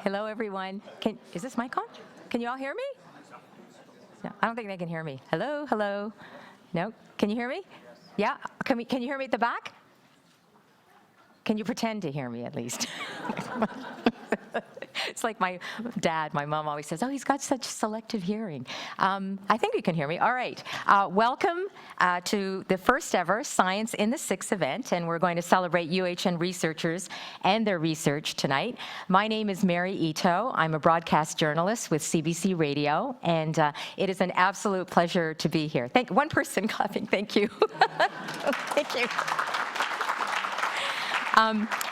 Hello, everyone. Is this mic on? Can you all hear me? No, I don't think they can hear me. Hello, hello. No, can you hear me? Yeah, can you hear me at the back? Can you pretend to hear me at least? It's like my dad, my mom always says, oh, he's got such selective hearing. I think you can hear me. All right. Welcome to the first ever Science in the Six event, and we're going to celebrate UHN researchers and their research tonight. My name is Mary Ito. I'm a broadcast journalist with CBC Radio, and it is an absolute pleasure to be here. One person clapping. Thank you. Thank you.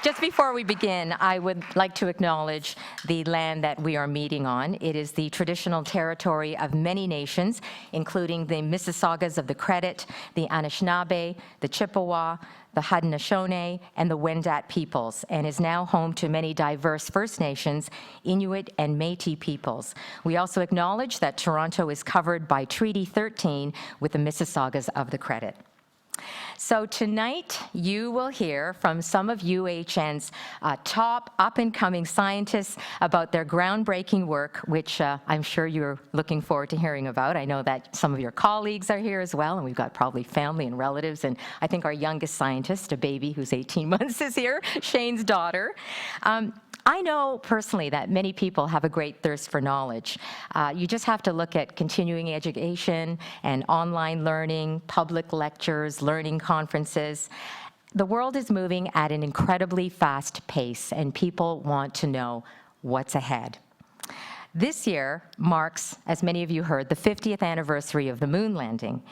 Just before we begin, I would like to acknowledge the land that we are meeting on. It is the traditional territory of many nations, including the Mississaugas of the Credit, the Anishinaabe, the Chippewa, the Haudenosaunee, and the Wendat peoples, and is now home to many diverse First Nations, Inuit, and Métis peoples. We also acknowledge that Toronto is covered by Treaty 13 with the Mississaugas of the Credit. So tonight, you will hear from some of UHN's top up-and-coming scientists about their groundbreaking work, which I'm sure you're looking forward to hearing about. I know that some of your colleagues are here as well, and we've got probably family and relatives, and I think our youngest scientist, a baby who's 18 months, is here, Shane's daughter. I know personally that many people have a great thirst for knowledge. You just have to look at continuing education and online learning, public lectures, learning conferences. The world is moving at an incredibly fast pace, and people want to know what's ahead. This year marks, as many of you heard, the 50th anniversary of the moon landing.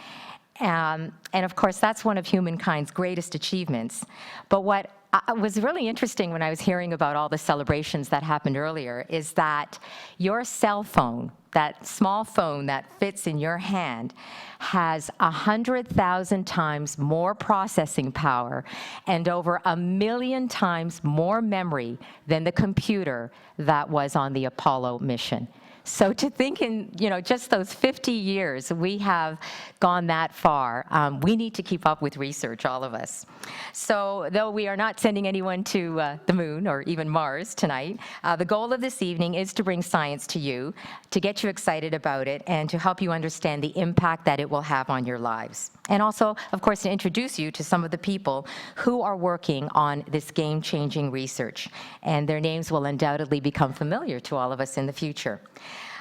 And of course, that's one of humankind's greatest achievements. But what was really interesting when I was hearing about all the celebrations that happened earlier is that your cell phone, that small phone that fits in your hand, has 100,000 times more processing power and over 1 million times more memory than the computer that was on the Apollo mission. So to think in, just those 50 years, we have gone that far. We need to keep up with research, all of us. So though we are not sending anyone to the moon or even Mars tonight, the goal of this evening is to bring science to you, to get you excited about it, and to help you understand the impact that it will have on your lives. And also, of course, to introduce you to some of the people who are working on this game-changing research. And their names will undoubtedly become familiar to all of us in the future.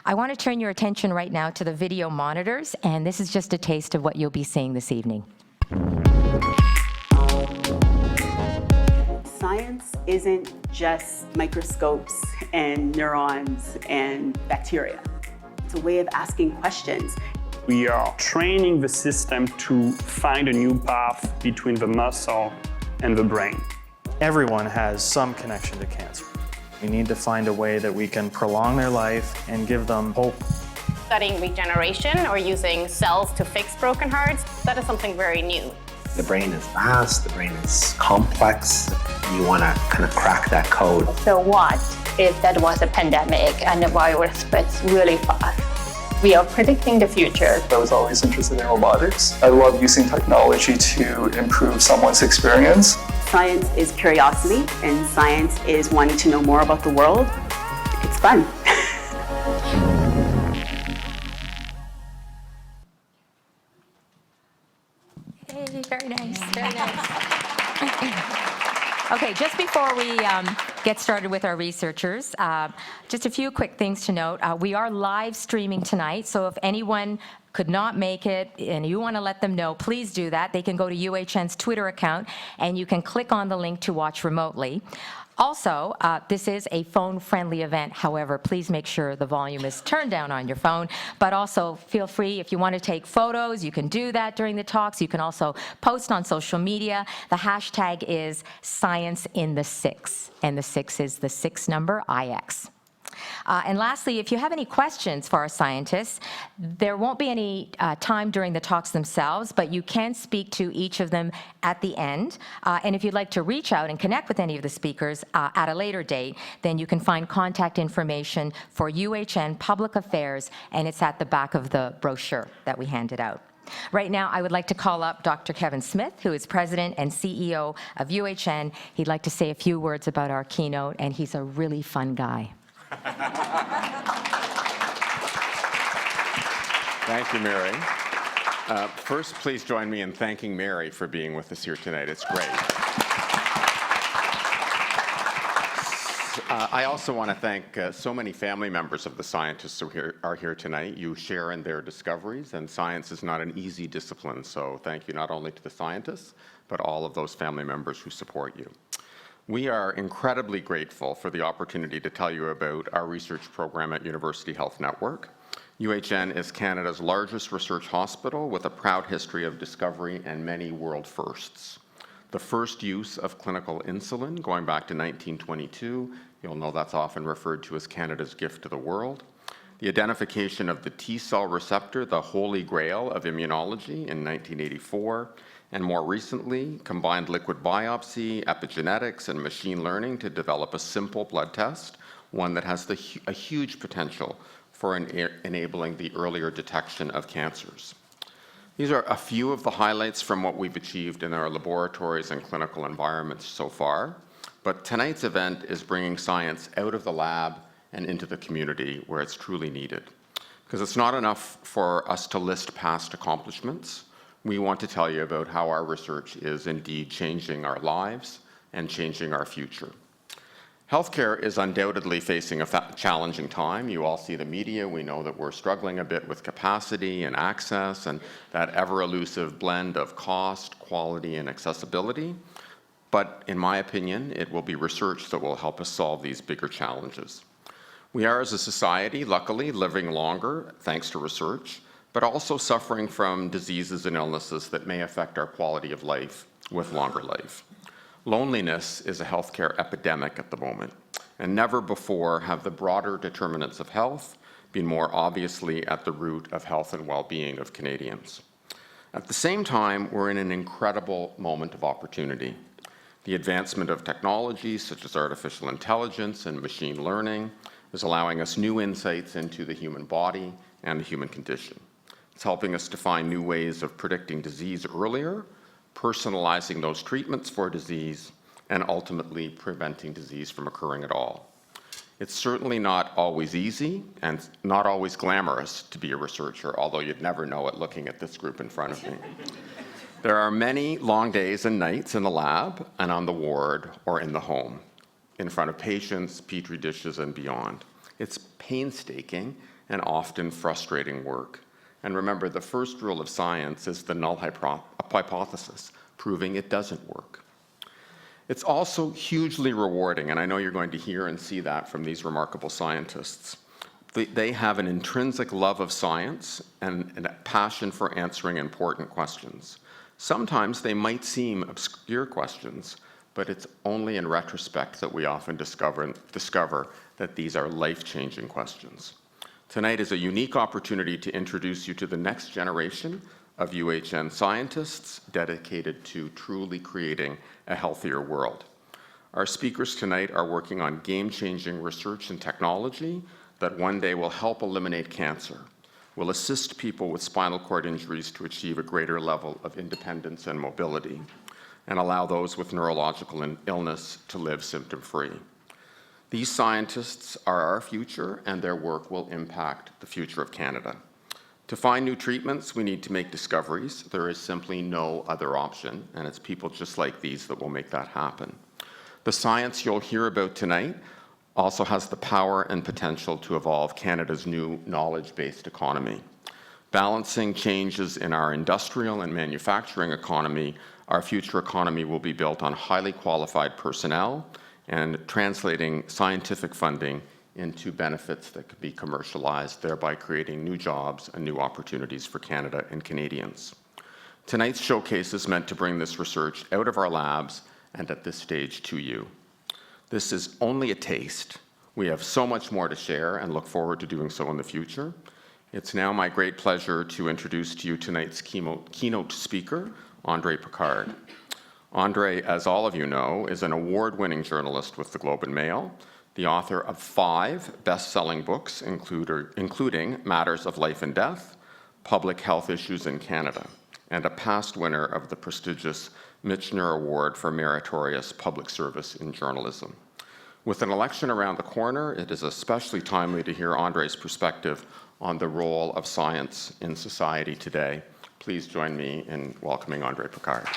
I want to turn your attention right now to the video monitors, and this is just a taste of what you'll be seeing this evening. Science isn't just microscopes and neurons and bacteria. It's a way of asking questions. We are training the system to find a new path between the muscle and the brain. Everyone has some connection to cancer. We need to find a way that we can prolong their life and give them hope. Studying regeneration or using cells to fix broken hearts, that is something very new. The brain is vast, the brain is complex. You want to kind of crack that code. So what if that was a pandemic and the virus spreads really fast? We are predicting the future. I was always interested in robotics. I love using technology to improve someone's experience. Science is curiosity, and science is wanting to know more about the world. It's fun. Hey, very nice, very nice. Okay, just before we get started with our researchers, just a few quick things to note. We are live streaming tonight, so if anyone could not make it and you want to let them know, please do that. They can go to UHN's Twitter account and you can click on the link to watch remotely. Also, this is a phone-friendly event. However, please make sure the volume is turned down on your phone. But also, feel free, if you want to take photos, you can do that during the talks. You can also post on social media. The hashtag is ScienceInThe6, and the 6 is the 6 number, IX. And lastly, if you have any questions for our scientists, there won't be any time during the talks themselves, but you can speak to each of them at the end. And if you'd like to reach out and connect with any of the speakers at a later date, then you can find contact information for UHN Public Affairs, and it's at the back of the brochure that we handed out. Right now, I would like to call up Dr. Kevin Smith, who is President and CEO of UHN. He'd like to say a few words about our keynote, and he's a really fun guy. Thank you, Mary. First, please join me in thanking Mary for being with us here tonight. It's great. I also want to thank so many family members of the scientists who are here tonight. You share in their discoveries, and science is not an easy discipline, so thank you not only to the scientists, but all of those family members who support you. We are incredibly grateful for the opportunity to tell you about our research program at University Health Network. UHN is Canada's largest research hospital with a proud history of discovery and many world firsts. The first use of clinical insulin, going back to 1922, you'll know that's often referred to as Canada's gift to the world. The identification of the T-cell receptor, the holy grail of immunology, in 1984, and more recently, combined liquid biopsy, epigenetics, and machine learning to develop a simple blood test, one that has a huge potential for enabling the earlier detection of cancers. These are a few of the highlights from what we've achieved in our laboratories and clinical environments so far, but tonight's event is bringing science out of the lab and into the community where it's truly needed. Because it's not enough for us to list past accomplishments. We want to tell you about how our research is indeed changing our lives and changing our future. Healthcare is undoubtedly facing a challenging time. You all see the media. We know that we're struggling a bit with capacity and access and that ever-elusive blend of cost, quality, and accessibility. But in my opinion, it will be research that will help us solve these bigger challenges. We are, as a society, luckily, living longer thanks to research, but also suffering from diseases and illnesses that may affect our quality of life with longer life. Loneliness is a healthcare epidemic at the moment, and never before have the broader determinants of health been more obviously at the root of health and well-being of Canadians. At the same time, we're in an incredible moment of opportunity. The advancement of technologies such as artificial intelligence and machine learning is allowing us new insights into the human body and the human condition. It's helping us to find new ways of predicting disease earlier, personalizing those treatments for disease, and ultimately preventing disease from occurring at all. It's certainly not always easy and not always glamorous to be a researcher, although you'd never know it looking at this group in front of me. There are many long days and nights in the lab and on the ward or in the home, in front of patients, petri dishes, and beyond. It's painstaking and often frustrating work. And remember, the first rule of science is the null hypothesis, proving it doesn't work. It's also hugely rewarding, and I know you're going to hear and see that from these remarkable scientists. They have an intrinsic love of science and a passion for answering important questions. Sometimes they might seem obscure questions, but it's only in retrospect that we often discover that these are life-changing questions. Tonight is a unique opportunity to introduce you to the next generation of UHN scientists dedicated to truly creating a healthier world. Our speakers tonight are working on game-changing research and technology that one day will help eliminate cancer, will assist people with spinal cord injuries to achieve a greater level of independence and mobility, and allow those with neurological illness to live symptom-free. These scientists are our future, and their work will impact the future of Canada. To find new treatments, we need to make discoveries. There is simply no other option, and it's people just like these that will make that happen. The science you'll hear about tonight also has the power and potential to evolve Canada's new knowledge-based economy. Balancing changes in our industrial and manufacturing economy, our future economy will be built on highly qualified personnel and translating scientific funding into benefits that could be commercialized, thereby creating new jobs and new opportunities for Canada and Canadians. Tonight's showcase is meant to bring this research out of our labs and at this stage to you. This is only a taste. We have so much more to share and look forward to doing so in the future. It's now my great pleasure to introduce to you tonight's keynote speaker, André Picard. André, as all of you know, is an award-winning journalist with the Globe and Mail, the author of 5 best-selling books, including Matters of Life and Death, Public Health Issues in Canada, and a past winner of the prestigious Michener Award for Meritorious Public Service in Journalism. With an election around the corner, it is especially timely to hear Andre's perspective on the role of science in society today. Please join me in welcoming Andre Picard.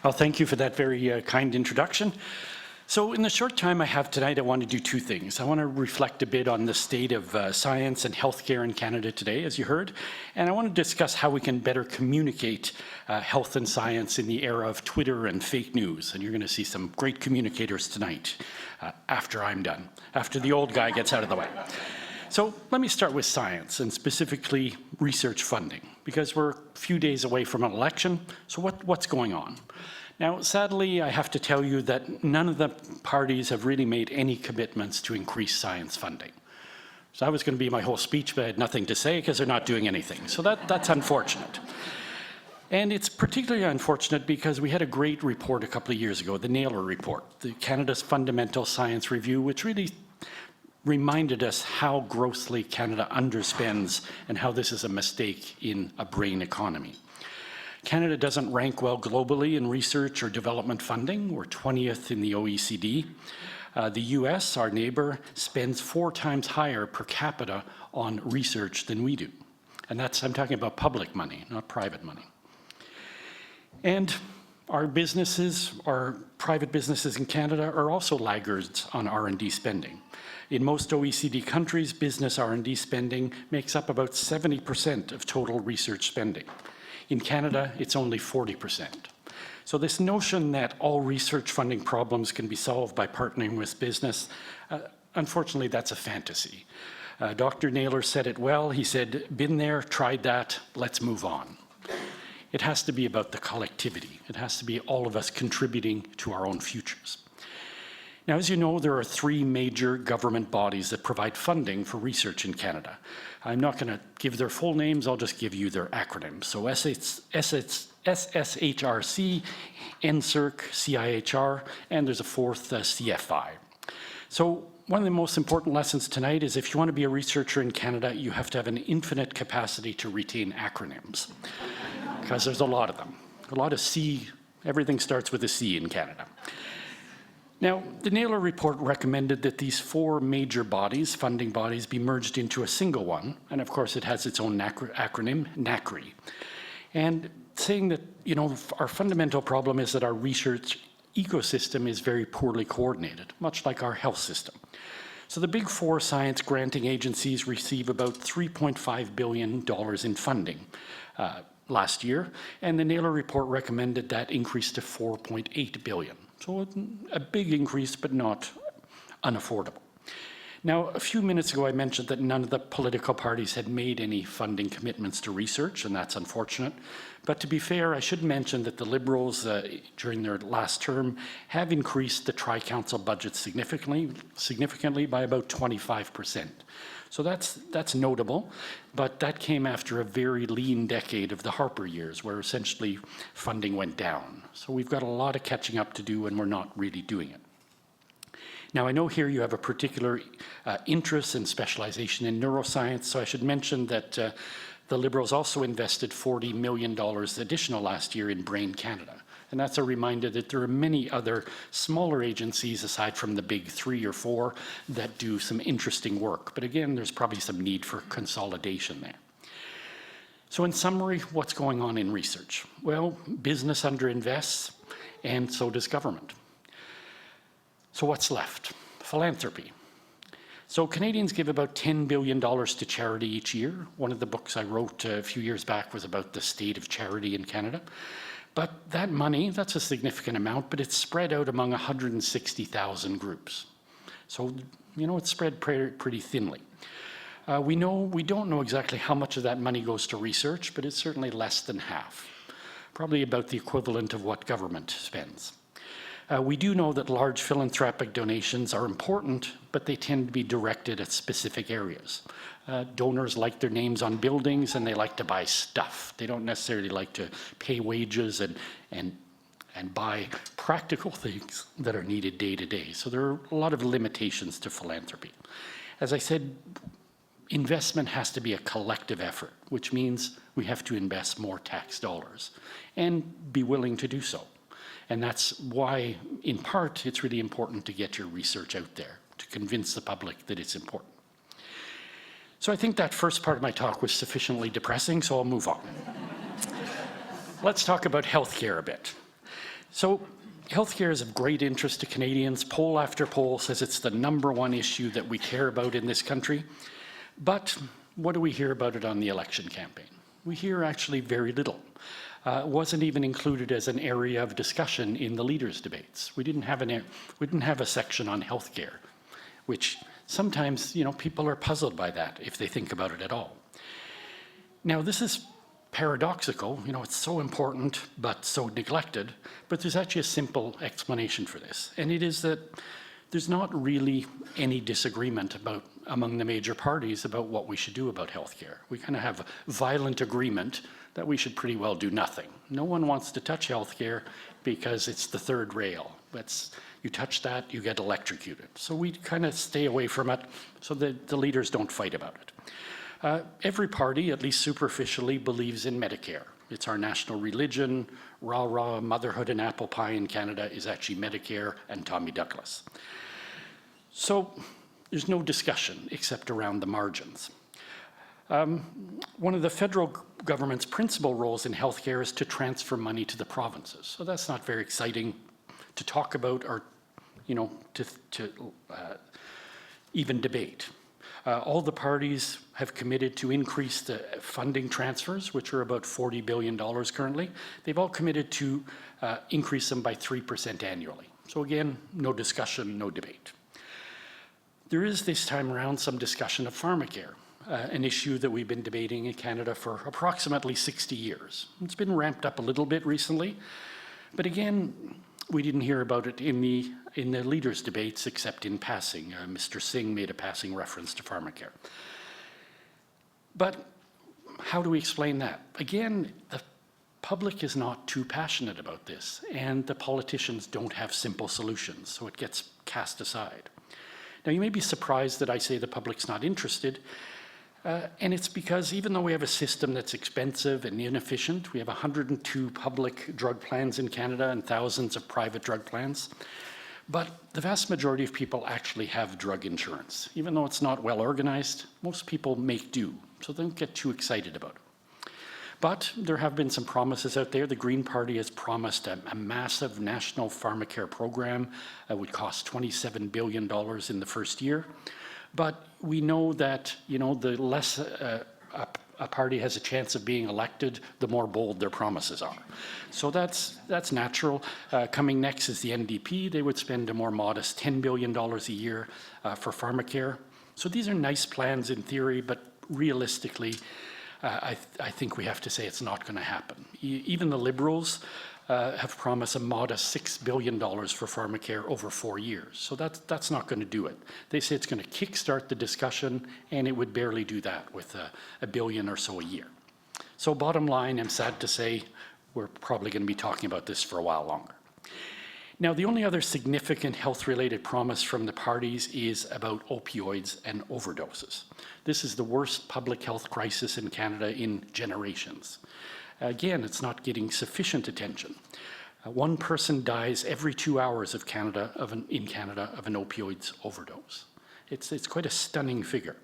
Well, thank you for that very kind introduction. So in the short time I have tonight, I want to do two things. I want to reflect a bit on the state of science and healthcare in Canada today, as you heard, and I want to discuss how we can better communicate health and science in the era of Twitter and fake news. And you're going to see some great communicators tonight after I'm done, after the old guy gets out of the way. So let me start with science, and specifically research funding, because we're a few days away from an election. So what's going on? Now, sadly, I have to tell you that none of the parties have really made any commitments to increase science funding. So that was going to be my whole speech, but I had nothing to say because they're not doing anything. So that's unfortunate. And it's particularly unfortunate because we had a great report a couple of years ago, the Naylor Report, the Canada's Fundamental Science Review, which really reminded us how grossly Canada underspends and how this is a mistake in a brain economy. Canada doesn't rank well globally in research or development funding. We're 20th in the OECD. The US, our neighbor, spends 4 times higher per capita on research than we do. And I'm talking about public money, not private money. And our businesses, our private businesses in Canada are also laggards on R&D spending. In most OECD countries, business R&D spending makes up about 70% of total research spending. In Canada, it's only 40%. So this notion that all research funding problems can be solved by partnering with business, unfortunately, that's a fantasy. Dr. Naylor said it well. He said, been there, tried that, let's move on. It has to be about the collectivity. It has to be all of us contributing to our own futures. Now, as you know, there are 3 major government bodies that provide funding for research in Canada. I'm not going to give their full names, I'll just give you their acronyms. So SSHRC, NSERC, CIHR, and there's a 4th, CFI. So one of the most important lessons tonight is if you want to be a researcher in Canada, you have to have an infinite capacity to retain acronyms, because there's a lot of them. A lot of C, everything starts with a C in Canada. Now, the Naylor Report recommended that these 4 major bodies, funding bodies, be merged into a single one, and of course it has its own acronym, NACRI. And saying that, you know, our fundamental problem is that our research ecosystem is very poorly coordinated, much like our health system. So the big 4 science granting agencies receive about $3.5 billion in funding last year, and the Naylor Report recommended that increase to $4.8 billion. So a big increase, but not unaffordable. Now, a few minutes ago, I mentioned that none of the political parties had made any funding commitments to research, and that's unfortunate. But to be fair, I should mention that the Liberals, during their last term, have increased the Tri-Council budget significantly by about 25%. So that's notable, but that came after a very lean decade of the Harper years, where essentially funding went down. So we've got a lot of catching up to do, and we're not really doing it. Now, I know here you have a particular interest and specialization in neuroscience, so I should mention that the Liberals also invested $40 million additional last year in Brain Canada. And that's a reminder that there are many other smaller agencies, aside from the big 3 or 4, that do some interesting work. But again, there's probably some need for consolidation there. So in summary, what's going on in research? Well, business underinvests, and so does government. So what's left? Philanthropy. So Canadians give about $10 billion to charity each year. One of the books I wrote a few years back was about the state of charity in Canada. But that money, that's a significant amount, but it's spread out among 160,000 groups. So, you know, it's spread pretty thinly. We don't know exactly how much of that money goes to research, but it's certainly less than half, probably about the equivalent of what government spends. We do know that large philanthropic donations are important, but they tend to be directed at specific areas. Donors like their names on buildings, and they like to buy stuff. They don't necessarily like to pay wages and buy practical things that are needed day to day. So there are a lot of limitations to philanthropy. As I said, investment has to be a collective effort, which means we have to invest more tax dollars and be willing to do so. And that's why, in part, it's really important to get your research out there, to convince the public that it's important. So I think that first part of my talk was sufficiently depressing, so I'll move on. Let's talk about healthcare a bit. So healthcare is of great interest to Canadians. Poll after poll says it's the #1 issue that we care about in this country. But what do we hear about it on the election campaign? We hear actually very little. It wasn't even included as an area of discussion in the leaders' debates. We didn't have a section on healthcare, which sometimes, people are puzzled by that if they think about it at all. Now, this is paradoxical. It's so important but so neglected. But there's actually a simple explanation for this, and it is that there's not really any disagreement among the major parties about what we should do about healthcare. We kind of have violent agreement that we should pretty well do nothing. No one wants to touch healthcare because it's the third rail. You touch that, you get electrocuted. So we kind of stay away from it so that the leaders don't fight about it. Every party, at least superficially, believes in Medicare. It's our national religion. Rah-rah, motherhood and apple pie in Canada is actually Medicare and Tommy Douglas. So there's no discussion except around the margins. One of the federal government's principal roles in healthcare is to transfer money to the provinces. So that's not very exciting to talk about or, to even debate. All the parties have committed to increase the funding transfers, which are about $40 billion currently. They've all committed to increase them by 3% annually. So again, no discussion, no debate. There is this time around some discussion of pharmacare, an issue that we've been debating in Canada for approximately 60 years. It's been ramped up a little bit recently, but again, we didn't hear about it in the leaders' debates except in passing. Mr. Singh made a passing reference to pharmacare. But how do we explain that? Again, the public is not too passionate about this, and the politicians don't have simple solutions, so it gets cast aside. Now, you may be surprised that I say the public's not interested, and it's because even though we have a system that's expensive and inefficient, we have 102 public drug plans in Canada and thousands of private drug plans, but the vast majority of people actually have drug insurance. Even though it's not well organized, most people make do, so don't get too excited about it. But there have been some promises out there. The Green Party has promised a massive national pharmacare program that would cost $27 billion in the first year. But we know that, the less a party has a chance of being elected, the more bold their promises are. So that's natural. Coming next is the NDP. They would spend a more modest $10 billion a year for pharmacare. So these are nice plans in theory, but realistically, I think we have to say it's not going to happen. Even the Liberals have promised a modest $6 billion for pharmacare over 4 years. So that's not going to do it. They say it's going to kickstart the discussion, and it would barely do that with $1 billion or so a year. So bottom line, I'm sad to say, we're probably going to be talking about this for a while longer. Now, the only other significant health-related promise from the parties is about opioids and overdoses. This is the worst public health crisis in Canada in generations. Again, it's not getting sufficient attention. One person dies every 2 hours in Canada of an opioids overdose. It's quite a stunning figure.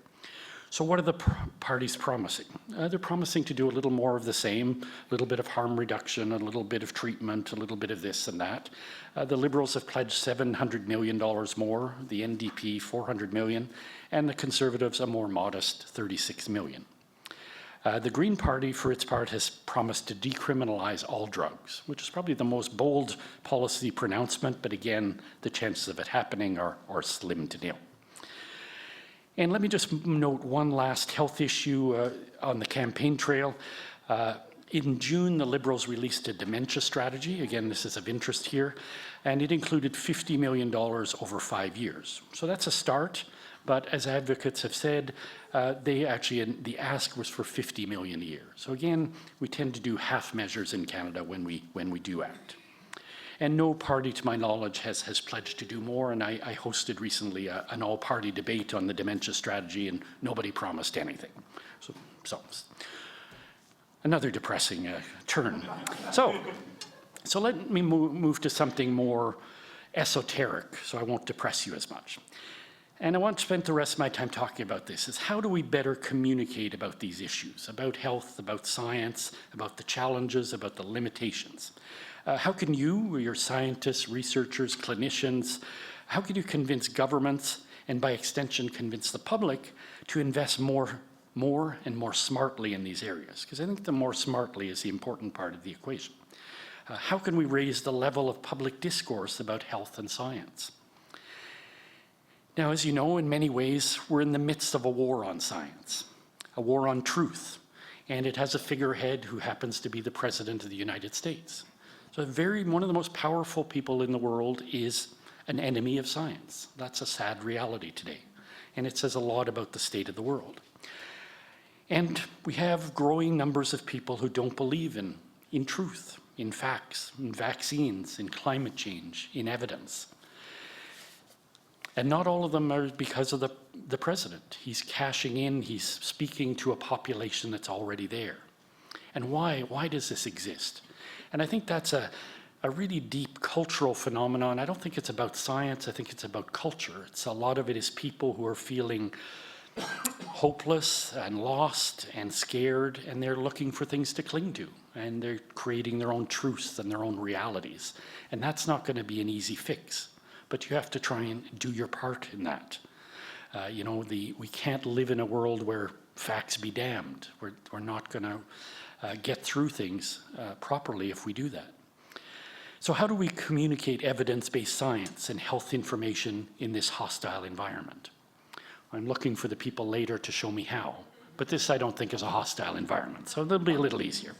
So what are the parties promising? They're promising to do a little more of the same, a little bit of harm reduction, a little bit of treatment, a little bit of this and that. The Liberals have pledged $700 million more, the NDP $400 million, and the Conservatives a more modest $36 million. The Green Party, for its part, has promised to decriminalize all drugs, which is probably the most bold policy pronouncement, but again, the chances of it happening are slim to nil. And let me just note one last health issue on the campaign trail. In June, the Liberals released a dementia strategy. Again, this is of interest here. And it included $50 million over 5 years. So that's a start. But as advocates have said, the ask was for $50 million a year. So again, we tend to do half measures in Canada when we do act. And no party, to my knowledge, has pledged to do more. And I hosted recently an all-party debate on the dementia strategy, and nobody promised anything. So another depressing turn. So let me move to something more esoteric, so I won't depress you as much. And I want to spend the rest of my time talking about this, is how do we better communicate about these issues, about health, about science, about the challenges, about the limitations? How can you, or your scientists, researchers, clinicians, how can you convince governments, and by extension convince the public, to invest more and more smartly in these areas? Because I think the more smartly is the important part of the equation. How can we raise the level of public discourse about health and science? Now, as you know, in many ways, we're in the midst of a war on science, a war on truth, and it has a figurehead who happens to be the President of the United States. So one of the most powerful people in the world is an enemy of science. That's a sad reality today, and it says a lot about the state of the world. And we have growing numbers of people who don't believe in truth, in facts, in vaccines, in climate change, in evidence. And not all of them are because of the president. He's cashing in, he's speaking to a population that's already there. And why does this exist? And I think that's a really deep cultural phenomenon. I don't think it's about science, I think it's about culture. A lot of it is people who are feeling hopeless and lost and scared, and they're looking for things to cling to, and they're creating their own truths and their own realities. And that's not going to be an easy fix, but you have to try and do your part in that. We can't live in a world where facts be damned. We're not going to get through things properly if we do that. So how do we communicate evidence-based science and health information in this hostile environment? I'm looking for the people later to show me how, but this I don't think is a hostile environment, so it'll be a little easier.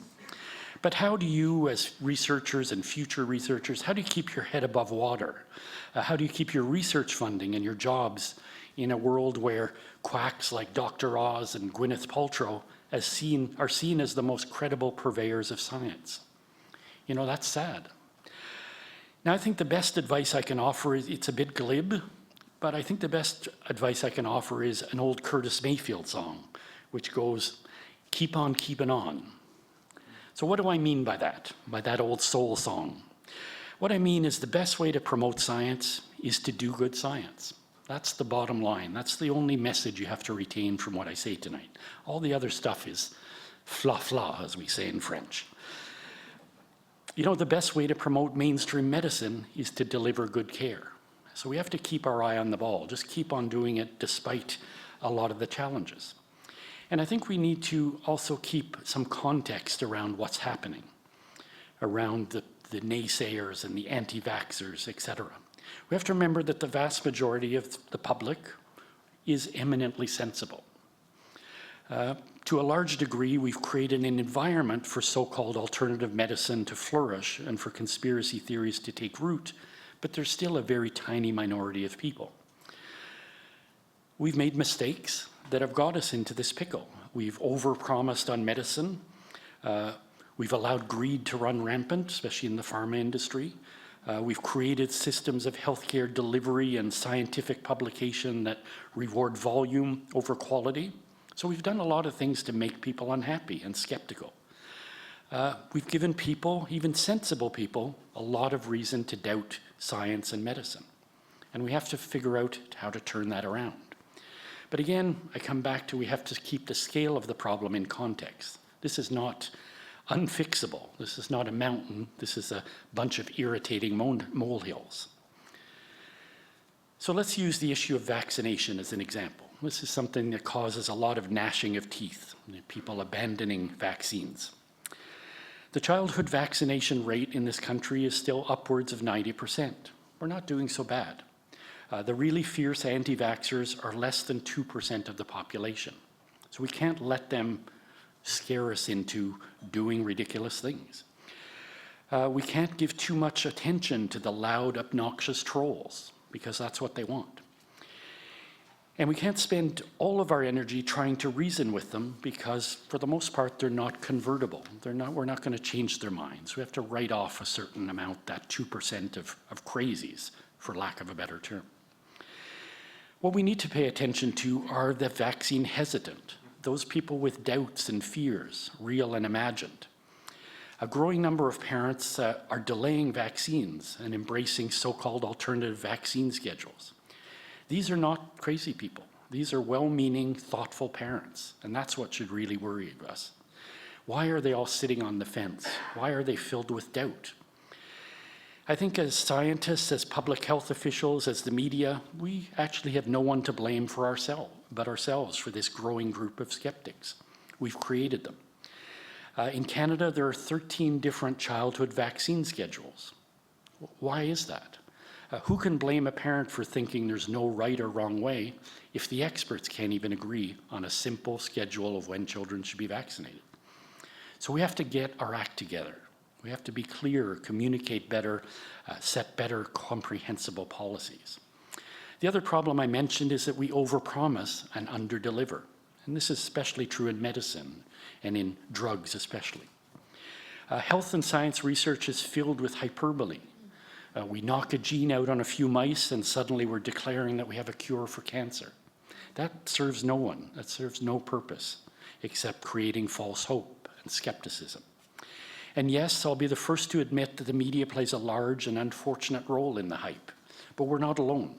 But how do you, as researchers and future researchers, how do you keep your head above water? How do you keep your research funding and your jobs in a world where quacks like Dr. Oz and Gwyneth Paltrow are seen as the most credible purveyors of science? That's sad. Now, I think the best advice I can offer is, it's a bit glib, but I think the best advice I can offer is an old Curtis Mayfield song, which goes, "Keep on keeping on." So what do I mean by that old soul song? What I mean is the best way to promote science is to do good science. That's the bottom line. That's the only message you have to retain from what I say tonight. All the other stuff is fluff, as we say in French. The best way to promote mainstream medicine is to deliver good care. So we have to keep our eye on the ball, just keep on doing it despite a lot of the challenges. And I think we need to also keep some context around what's happening, around the naysayers and the anti-vaxxers, etc. We have to remember that the vast majority of the public is eminently sensible. To a large degree, we've created an environment for so-called alternative medicine to flourish and for conspiracy theories to take root, but there's still a very tiny minority of people. We've made mistakes that have got us into this pickle. We've overpromised on medicine. We've allowed greed to run rampant, especially in the pharma industry. We've created systems of healthcare delivery and scientific publication that reward volume over quality. So we've done a lot of things to make people unhappy and skeptical. We've given people, even sensible people, a lot of reason to doubt science and medicine. And we have to figure out how to turn that around. But again, I come back to we have to keep the scale of the problem in context. This is not unfixable. This is not a mountain. This is a bunch of irritating molehills. So let's use the issue of vaccination as an example. This is something that causes a lot of gnashing of teeth, people abandoning vaccines. The childhood vaccination rate in this country is still upwards of 90%. We're not doing so bad. The really fierce anti-vaxxers are less than 2% of the population. So we can't let them scare us into doing ridiculous things. We can't give too much attention to the loud, obnoxious trolls, because that's what they want. And we can't spend all of our energy trying to reason with them because, for the most part, they're not convertible. We're not going to change their minds. We have to write off a certain amount, that 2% of crazies, for lack of a better term. What we need to pay attention to are the vaccine hesitant, those people with doubts and fears, real and imagined. A growing number of parents are delaying vaccines and embracing so-called alternative vaccine schedules. These are not crazy people. These are well-meaning, thoughtful parents, and that's what should really worry us. Why are they all sitting on the fence? Why are they filled with doubt? I think as scientists, as public health officials, as the media, we actually have no one to blame for ourselves for this growing group of skeptics. We've created them. In Canada, there are 13 different childhood vaccine schedules. Why is that? Who can blame a parent for thinking there's no right or wrong way if the experts can't even agree on a simple schedule of when children should be vaccinated? So we have to get our act together. We have to be clearer, communicate better, set better comprehensible policies. The other problem I mentioned is that we overpromise and underdeliver. And this is especially true in medicine and in drugs especially. Health and science research is filled with hyperbole. We knock a gene out on a few mice and suddenly we're declaring that we have a cure for cancer. That serves no one. That serves no purpose except creating false hope and skepticism. And yes, I'll be the first to admit that the media plays a large and unfortunate role in the hype, but we're not alone.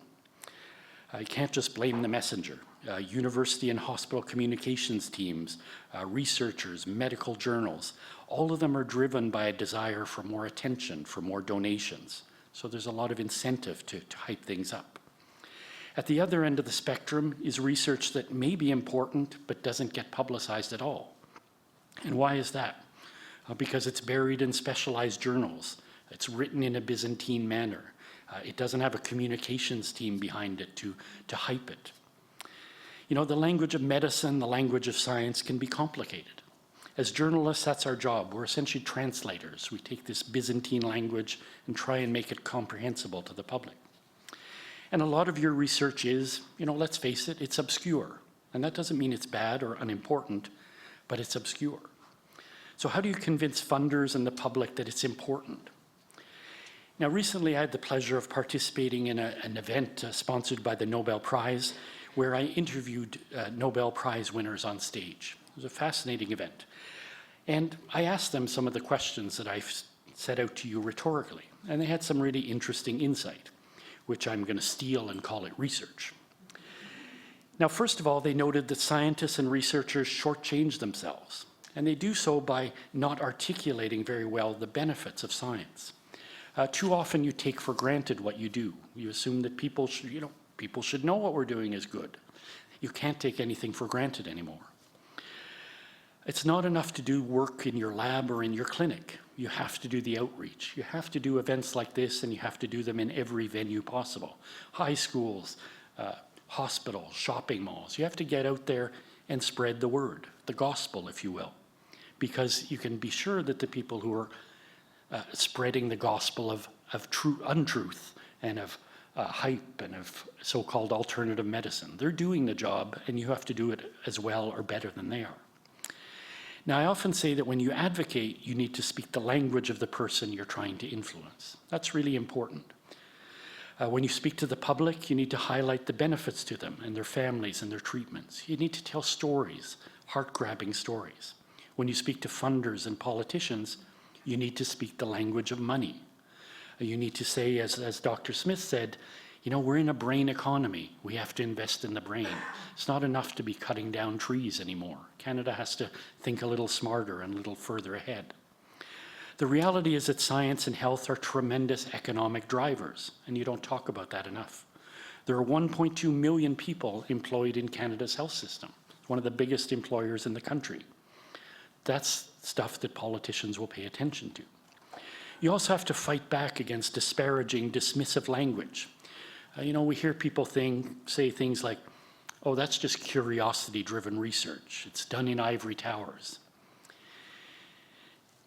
I can't just blame the messenger. University and hospital communications teams, researchers, medical journals, all of them are driven by a desire for more attention, for more donations. So there's a lot of incentive to hype things up. At the other end of the spectrum is research that may be important but doesn't get publicized at all. And why is that? Because it's buried in specialized journals. It's written in a Byzantine manner. It doesn't have a communications team behind it to hype it. You know, the language of medicine, the language of science can be complicated. As journalists, that's our job. We're essentially translators. We take this Byzantine language and try and make it comprehensible to the public. And a lot of your research is, you know, let's face it, it's obscure. And that doesn't mean it's bad or unimportant, but it's obscure. So how do you convince funders and the public that it's important? Now, recently I had the pleasure of participating in an event sponsored by the Nobel Prize, where I interviewed Nobel Prize winners on stage. It was a fascinating event. And I asked them some of the questions that I've set out to you rhetorically, and they had some really interesting insight, which I'm going to steal and call it research. Now, first of all, they noted that scientists and researchers shortchange themselves, and they do so by not articulating very well the benefits of science. Too often you take for granted what you do. You assume that people should know what we're doing is good. You can't take anything for granted anymore. It's not enough to do work in your lab or in your clinic. You have to do the outreach. You have to do events like this, and you have to do them in every venue possible. High schools, hospitals, shopping malls. You have to get out there and spread the word, the gospel, if you will, because you can be sure that the people who are spreading the gospel of untruth and of hype and of so-called alternative medicine, they're doing the job, and you have to do it as well or better than they are. Now, I often say that when you advocate, you need to speak the language of the person you're trying to influence. That's really important. When you speak to the public, you need to highlight the benefits to them and their families and their treatments. You need to tell stories, heart-grabbing stories. When you speak to funders and politicians, you need to speak the language of money. You need to say, as Dr. Smith said, you know, we're in a brain economy. We have to invest in the brain. It's not enough to be cutting down trees anymore. Canada has to think a little smarter and a little further ahead. The reality is that science and health are tremendous economic drivers, and you don't talk about that enough. There are 1.2 million people employed in Canada's health system, one of the biggest employers in the country. That's stuff that politicians will pay attention to. You also have to fight back against disparaging, dismissive language. You know, we hear people say things like, oh, that's just curiosity-driven research. It's done in ivory towers.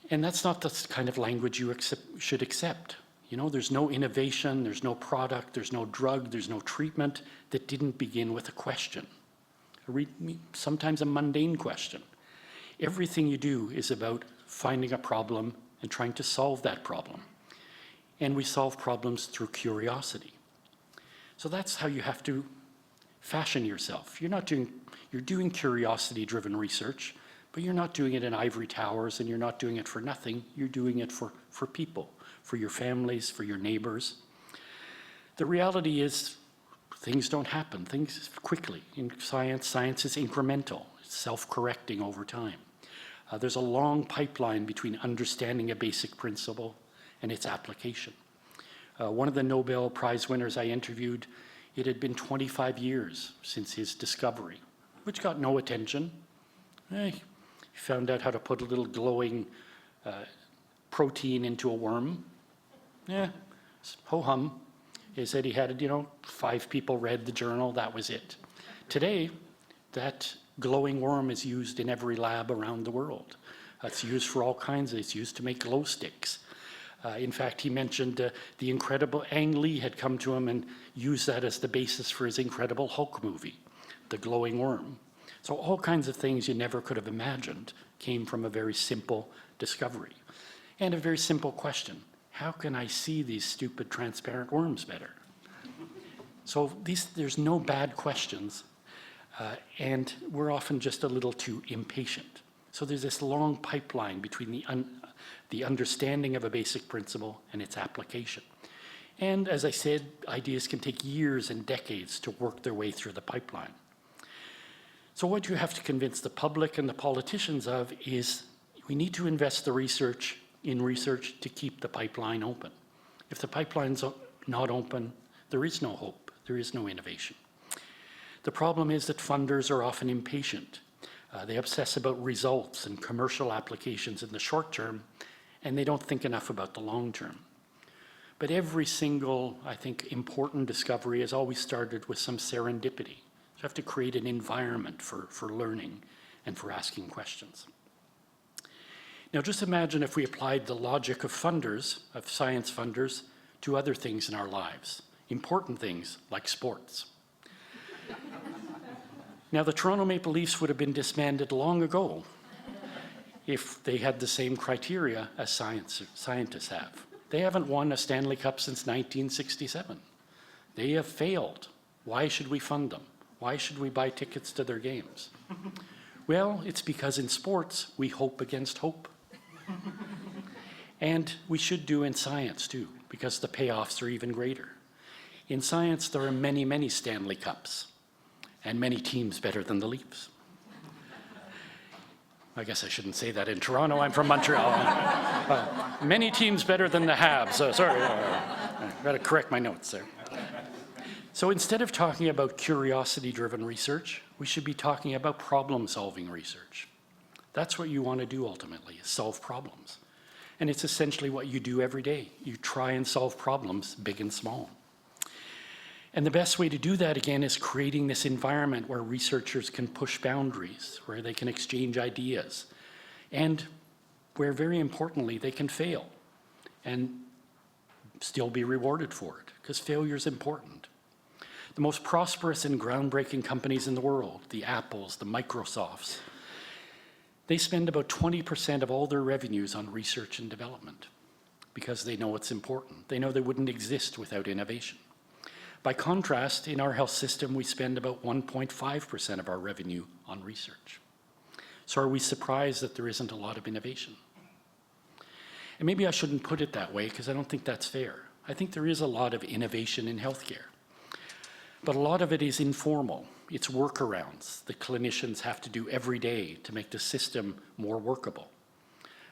And that's not the kind of language you should accept. You know, there's no innovation, there's no product, there's no drug, there's no treatment that didn't begin with a question. Sometimes a mundane question. Everything you do is about finding a problem and trying to solve that problem. And we solve problems through curiosity. So that's how you have to fashion yourself. You're doing curiosity-driven research, but you're not doing it in ivory towers, and you're not doing it for nothing. You're doing it for people, for your families, for your neighbors. The reality is things don't happen, things quickly. In science is incremental, it's self-correcting over time. There's a long pipeline between understanding a basic principle and its application. One of the Nobel Prize winners I interviewed, it had been 25 years since his discovery, which got no attention. He found out how to put a little glowing protein into a worm. Ho-hum. He said he had, 5 people read the journal, that was it. Today, that glowing worm is used in every lab around the world. It's used for all kinds, it's used to make glow sticks. In fact, he mentioned the incredible, Ang Lee had come to him and used that as the basis for his Incredible Hulk movie, the glowing worm. So all kinds of things you never could have imagined came from a very simple discovery. And a very simple question: how can I see these stupid transparent worms better? So there's no bad questions, and we're often just a little too impatient. So there's this long pipeline between the understanding of a basic principle and its application. And as I said, ideas can take years and decades to work their way through the pipeline. So what you have to convince the public and the politicians of is we need to invest in research to keep the pipeline open. If the pipeline's not open, there is no hope, there is no innovation. The problem is that funders are often impatient. They obsess about results and commercial applications in the short term, and they don't think enough about the long term. But every single, I think, important discovery has always started with some serendipity. You have to create an environment for learning and for asking questions. Now just imagine if we applied the logic of funders, of science funders, to other things in our lives, important things like sports. Now the Toronto Maple Leafs would have been disbanded long ago if they had the same criteria as scientists have. They haven't won a Stanley Cup since 1967. They have failed. Why should we fund them? Why should we buy tickets to their games? Well, it's because in sports, we hope against hope. And we should do in science too, because the payoffs are even greater. In science, there are many, many Stanley Cups and many teams better than the Leafs. I guess I shouldn't say that in Toronto, I'm from Montreal. Many teams better than the Habs. Sorry, I've got to correct my notes there. So instead of talking about curiosity-driven research, we should be talking about problem-solving research. That's what you want to do ultimately, is solve problems. And it's essentially what you do every day. You try and solve problems, big and small. And the best way to do that, again, is creating this environment where researchers can push boundaries, where they can exchange ideas, and where, very importantly, they can fail and still be rewarded for it, because failure is important. The most prosperous and groundbreaking companies in the world, the Apples, the Microsofts, they spend about 20% of all their revenues on research and development because they know it's important. They know they wouldn't exist without innovation. By contrast, in our health system, we spend about 1.5% of our revenue on research. So are we surprised that there isn't a lot of innovation? And maybe I shouldn't put it that way because I don't think that's fair. I think there is a lot of innovation in healthcare, but a lot of it is informal. It's workarounds that clinicians have to do every day to make the system more workable,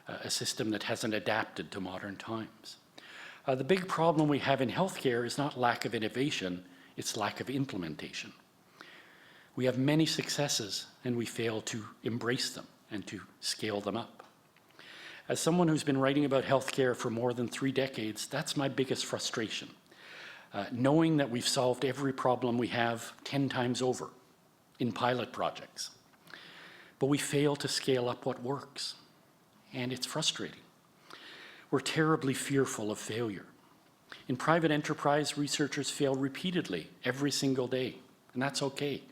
a system that hasn't adapted to modern times. The big problem we have in healthcare is not lack of innovation, it's lack of implementation. We have many successes and we fail to embrace them and to scale them up. As someone who's been writing about healthcare for more than 3 decades, that's my biggest frustration. Knowing that we've solved every problem we have 10 times over in pilot projects, but we fail to scale up what works, and it's frustrating. We're terribly fearful of failure. In private enterprise, researchers fail repeatedly every single day, and that's okay,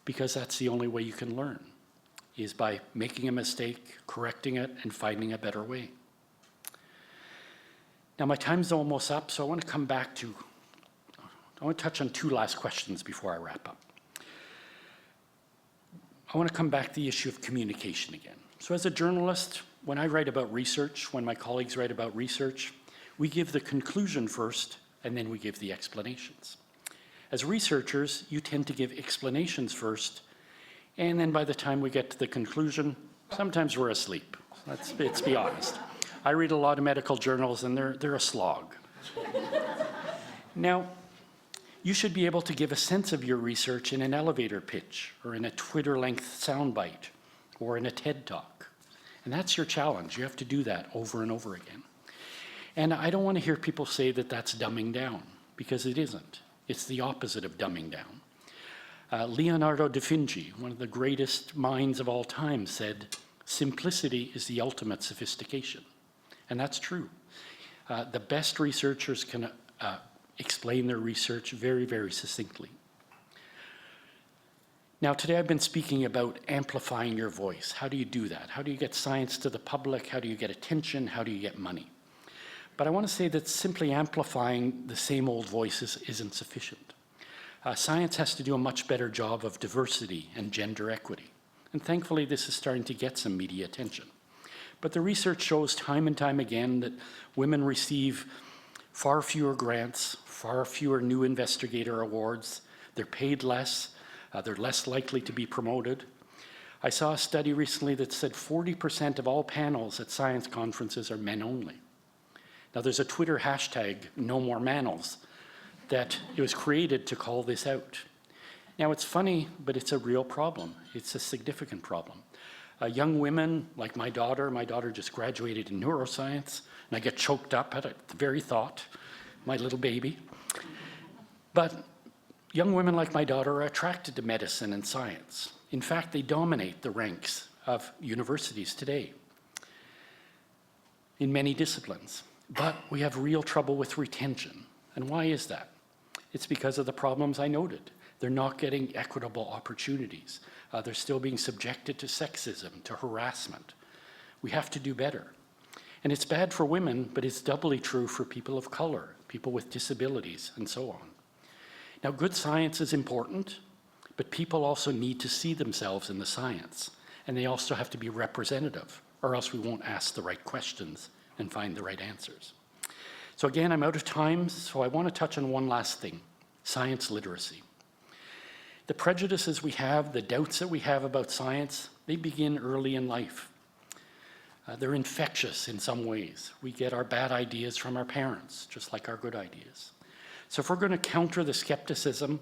because that's the only way you can learn, is by making a mistake, correcting it, and finding a better way. Now, my time's almost up, so I want to touch on two last questions before I wrap up. I want to come back to the issue of communication again. So as a journalist, when I write about research, when my colleagues write about research, we give the conclusion first, and then we give the explanations. As researchers, you tend to give explanations first, and then by the time we get to the conclusion, sometimes we're asleep. Let's be honest. I read a lot of medical journals, and they're a slog. Now, you should be able to give a sense of your research in an elevator pitch, or in a Twitter-length soundbite, or in a TED Talk. And that's your challenge. You have to do that over and over again. And I don't want to hear people say that that's dumbing down, because it isn't. It's the opposite of dumbing down. Leonardo da Vinci, one of the greatest minds of all time, said, "Simplicity is the ultimate sophistication." And that's true. The best researchers can explain their research very, very succinctly. Now, today I've been speaking about amplifying your voice. How do you do that? How do you get science to the public? How do you get attention? How do you get money? But I want to say that simply amplifying the same old voices isn't sufficient. Science has to do a much better job of diversity and gender equity. And thankfully, this is starting to get some media attention. But the research shows time and time again that women receive far fewer grants, far fewer new investigator awards, they're paid less, they're less likely to be promoted. I saw a study recently that said 40% of all panels at science conferences are men only. Now there's a Twitter hashtag, #NoMoreManels, that it was created to call this out. Now it's funny, but it's a real problem. It's a significant problem. Young women, like my daughter just graduated in neuroscience, and I get choked up at the very thought, my little baby. But young women like my daughter are attracted to medicine and science. In fact, they dominate the ranks of universities today in many disciplines. But we have real trouble with retention. And why is that? It's because of the problems I noted. They're not getting equitable opportunities. They're still being subjected to sexism, to harassment. We have to do better. And it's bad for women, but it's doubly true for people of color, people with disabilities, and so on. Now, good science is important, but people also need to see themselves in the science, and they also have to be representative, or else we won't ask the right questions and find the right answers. So again, I'm out of time, so I want to touch on one last thing, science literacy. The prejudices we have, the doubts that we have about science, they begin early in life. They're infectious in some ways. We get our bad ideas from our parents, just like our good ideas. So if we're going to counter the skepticism,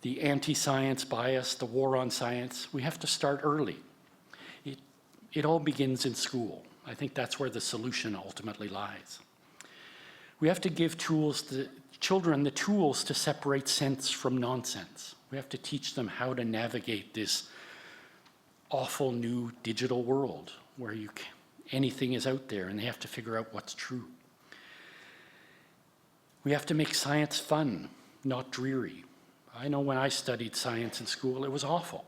the anti-science bias, the war on science, we have to start early. It all begins in school. I think that's where the solution ultimately lies. We have to give children the tools to separate sense from nonsense. We have to teach them how to navigate this awful new digital world where anything is out there and they have to figure out what's true. We have to make science fun, not dreary. I know when I studied science in school, it was awful.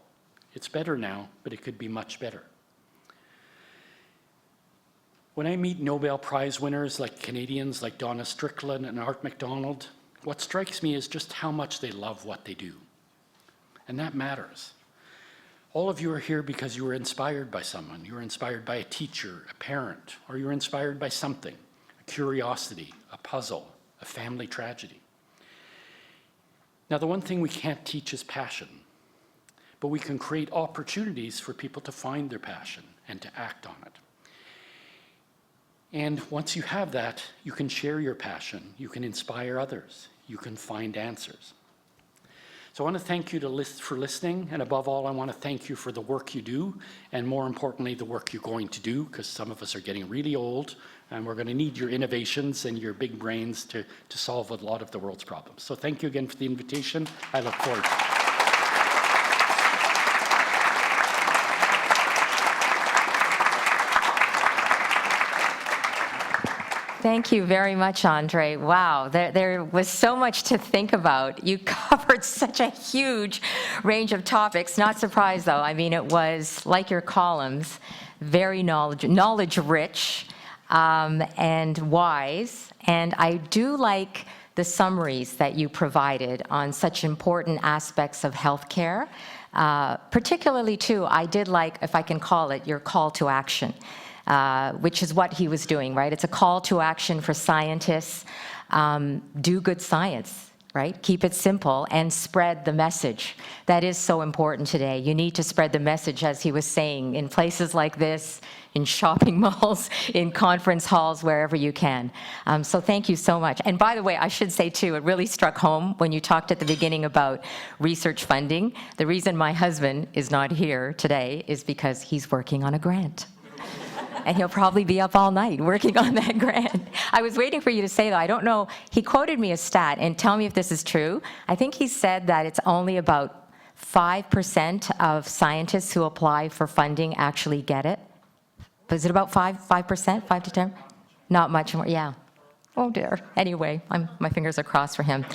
It's better now, but it could be much better. When I meet Nobel Prize winners like Canadians like Donna Strickland and Art MacDonald, what strikes me is just how much they love what they do. And that matters. All of you are here because you were inspired by someone. You were inspired by a teacher, a parent, or you were inspired by something, a curiosity, a puzzle, a family tragedy. Now, the one thing we can't teach is passion, but we can create opportunities for people to find their passion and to act on it. And once you have that, you can share your passion, you can inspire others, you can find answers. So I want to thank you for listening, and above all, I want to thank you for the work you do, and more importantly, the work you're going to do, because some of us are getting really old, and we're going to need your innovations and your big brains to solve a lot of the world's problems. So thank you again for the invitation. I look forward to it. Thank you very much, Andre. Wow, there was so much to think about. You covered such a huge range of topics. Not surprised, though. I mean, it was, like your columns, very knowledge-rich and wise. And I do like the summaries that you provided on such important aspects of healthcare. Particularly, too, I did like, if I can call it, your call to action. Which is what he was doing, right? It's a call to action for scientists. Do good science, right? Keep it simple and spread the message. That is so important today. You need to spread the message, as he was saying, in places like this, in shopping malls, in conference halls, wherever you can. So thank you so much. And by the way, I should say too, it really struck home when you talked at the beginning about research funding. The reason my husband is not here today is because he's working on a grant. And he'll probably be up all night working on that grant. I was waiting for you to say, though, I don't know, he quoted me a stat, and tell me if this is true. I think he said that it's only about 5% of scientists who apply for funding actually get it. Is it about 5%, 5 to 10? Not much more, yeah. Oh dear. Anyway, my fingers are crossed for him.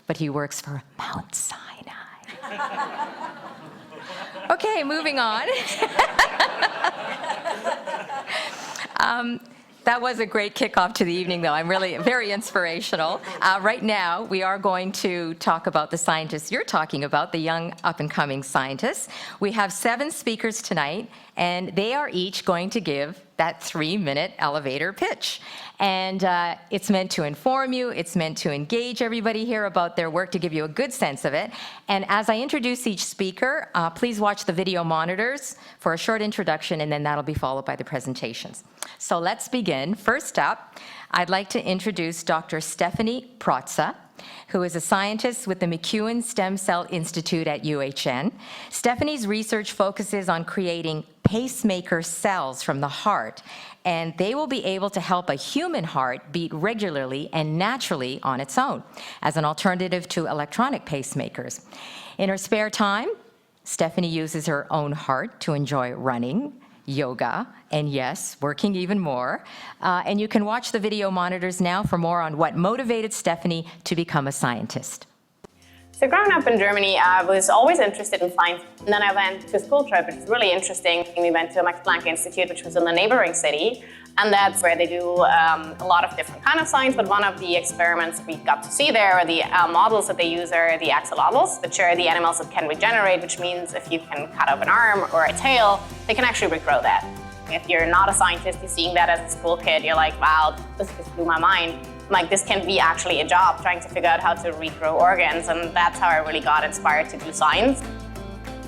But he works for Mount Sinai. Okay, moving on. That was a great kickoff to the evening, though. I'm really very inspirational. Right now, we are going to talk about the scientists you're talking about, the young up-and-coming scientists. We have 7 speakers tonight, and they are each going to give that 3-minute elevator pitch. And it's meant to inform you, it's meant to engage everybody here about their work, to give you a good sense of it. And as I introduce each speaker, please watch the video monitors for a short introduction, and then that'll be followed by the presentations. So let's begin. First up, I'd like to introduce Dr. Stephanie Pratt, who is a scientist with the McEwen Stem Cell Institute at UHN. Stephanie's research focuses on creating pacemaker cells from the heart, and they will be able to help a human heart beat regularly and naturally on its own, as an alternative to electronic pacemakers. In her spare time, Stephanie uses her own heart to enjoy running, yoga, and yes, working even more. And you can watch the video monitors now for more on what motivated Stephanie to become a scientist. So growing up in Germany, I was always interested in science. And then I went to a school trip, which was really interesting. We went to a Max Planck Institute, which was in the neighboring city. And that's where they do a lot of different kind of science. But one of the experiments we got to see there, or the models that they use, are the axolotls, which are the animals that can regenerate, which means if you can cut off an arm or a tail, they can actually regrow that. If you're not a scientist, you're seeing that as a school kid, you're like, wow, this just blew my mind. Like, this can be actually a job, trying to figure out how to regrow organs, and that's how I really got inspired to do science.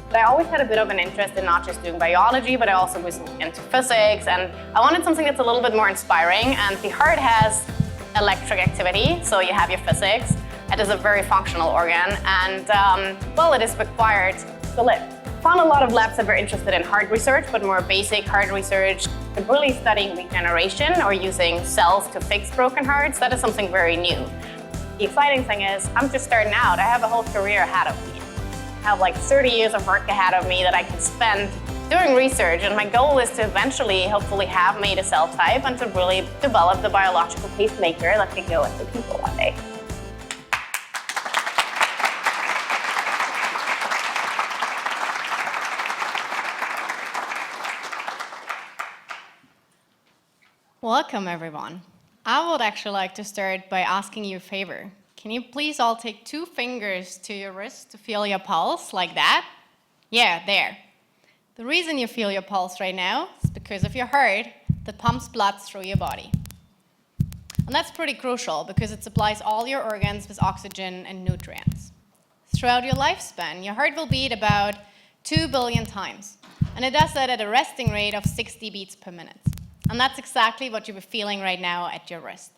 But I always had a bit of an interest in not just doing biology, but I also was into physics, and I wanted something that's a little bit more inspiring. And the heart has electric activity, so you have your physics. It is a very functional organ, and well, it is required to live. Found a lot of labs that were interested in heart research, but more basic heart research, but really studying regeneration or using cells to fix broken hearts. That is something very new. The exciting thing is, I'm just starting out. I have a whole career ahead of me. I have like 30 years of work ahead of me that I can spend doing research, and my goal is to eventually, hopefully, have made a cell type and to really develop the biological pacemaker that can go into people one day. Welcome, everyone. I would actually like to start by asking you a favor. Can you please all take 2 fingers to your wrist to feel your pulse, like that? Yeah, there. The reason you feel your pulse right now is because of your heart that pumps blood through your body. And that's pretty crucial because it supplies all your organs with oxygen and nutrients. Throughout your lifespan, your heart will beat about 2 billion times, and it does that at a resting rate of 60 beats per minute. And that's exactly what you were feeling right now at your wrist.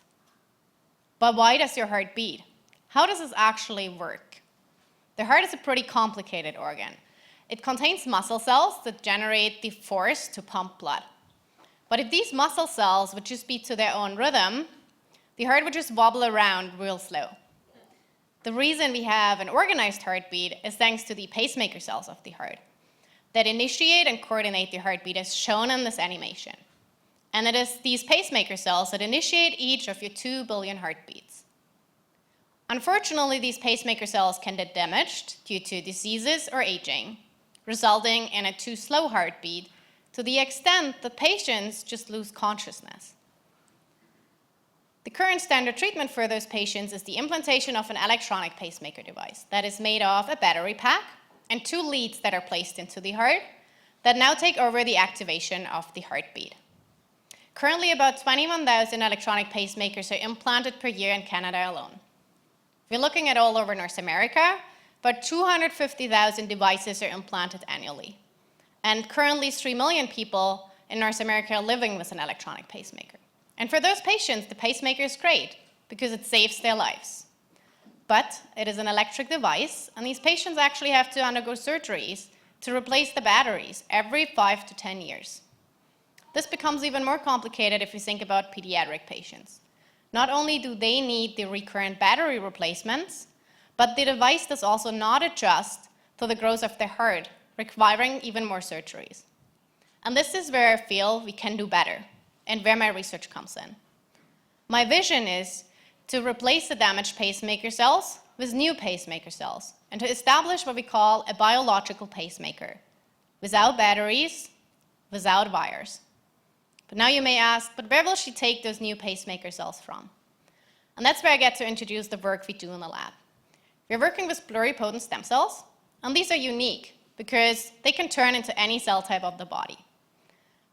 But why does your heart beat? How does this actually work? The heart is a pretty complicated organ. It contains muscle cells that generate the force to pump blood. But if these muscle cells would just beat to their own rhythm, the heart would just wobble around real slow. The reason we have an organized heartbeat is thanks to the pacemaker cells of the heart that initiate and coordinate the heartbeat, as shown in this animation. And it is these pacemaker cells that initiate each of your 2 billion heartbeats. Unfortunately, these pacemaker cells can get damaged due to diseases or aging, resulting in a too slow heartbeat to the extent that patients just lose consciousness. The current standard treatment for those patients is the implantation of an electronic pacemaker device that is made of a battery pack and 2 leads that are placed into the heart that now take over the activation of the heartbeat. Currently, about 21,000 electronic pacemakers are implanted per year in Canada alone. If you're looking at all over North America, about 250,000 devices are implanted annually. And currently, 3 million people in North America are living with an electronic pacemaker. And for those patients, the pacemaker is great because it saves their lives. But it is an electric device, and these patients actually have to undergo surgeries to replace the batteries every 5 to 10 years. This becomes even more complicated if you think about pediatric patients. Not only do they need the recurrent battery replacements, but the device does also not adjust to the growth of their heart, requiring even more surgeries. And this is where I feel we can do better, and where my research comes in. My vision is to replace the damaged pacemaker cells with new pacemaker cells, and to establish what we call a biological pacemaker, without batteries, without wires. But now you may ask, but where will she take those new pacemaker cells from? And that's where I get to introduce the work we do in the lab. We're working with pluripotent stem cells, and these are unique because they can turn into any cell type of the body.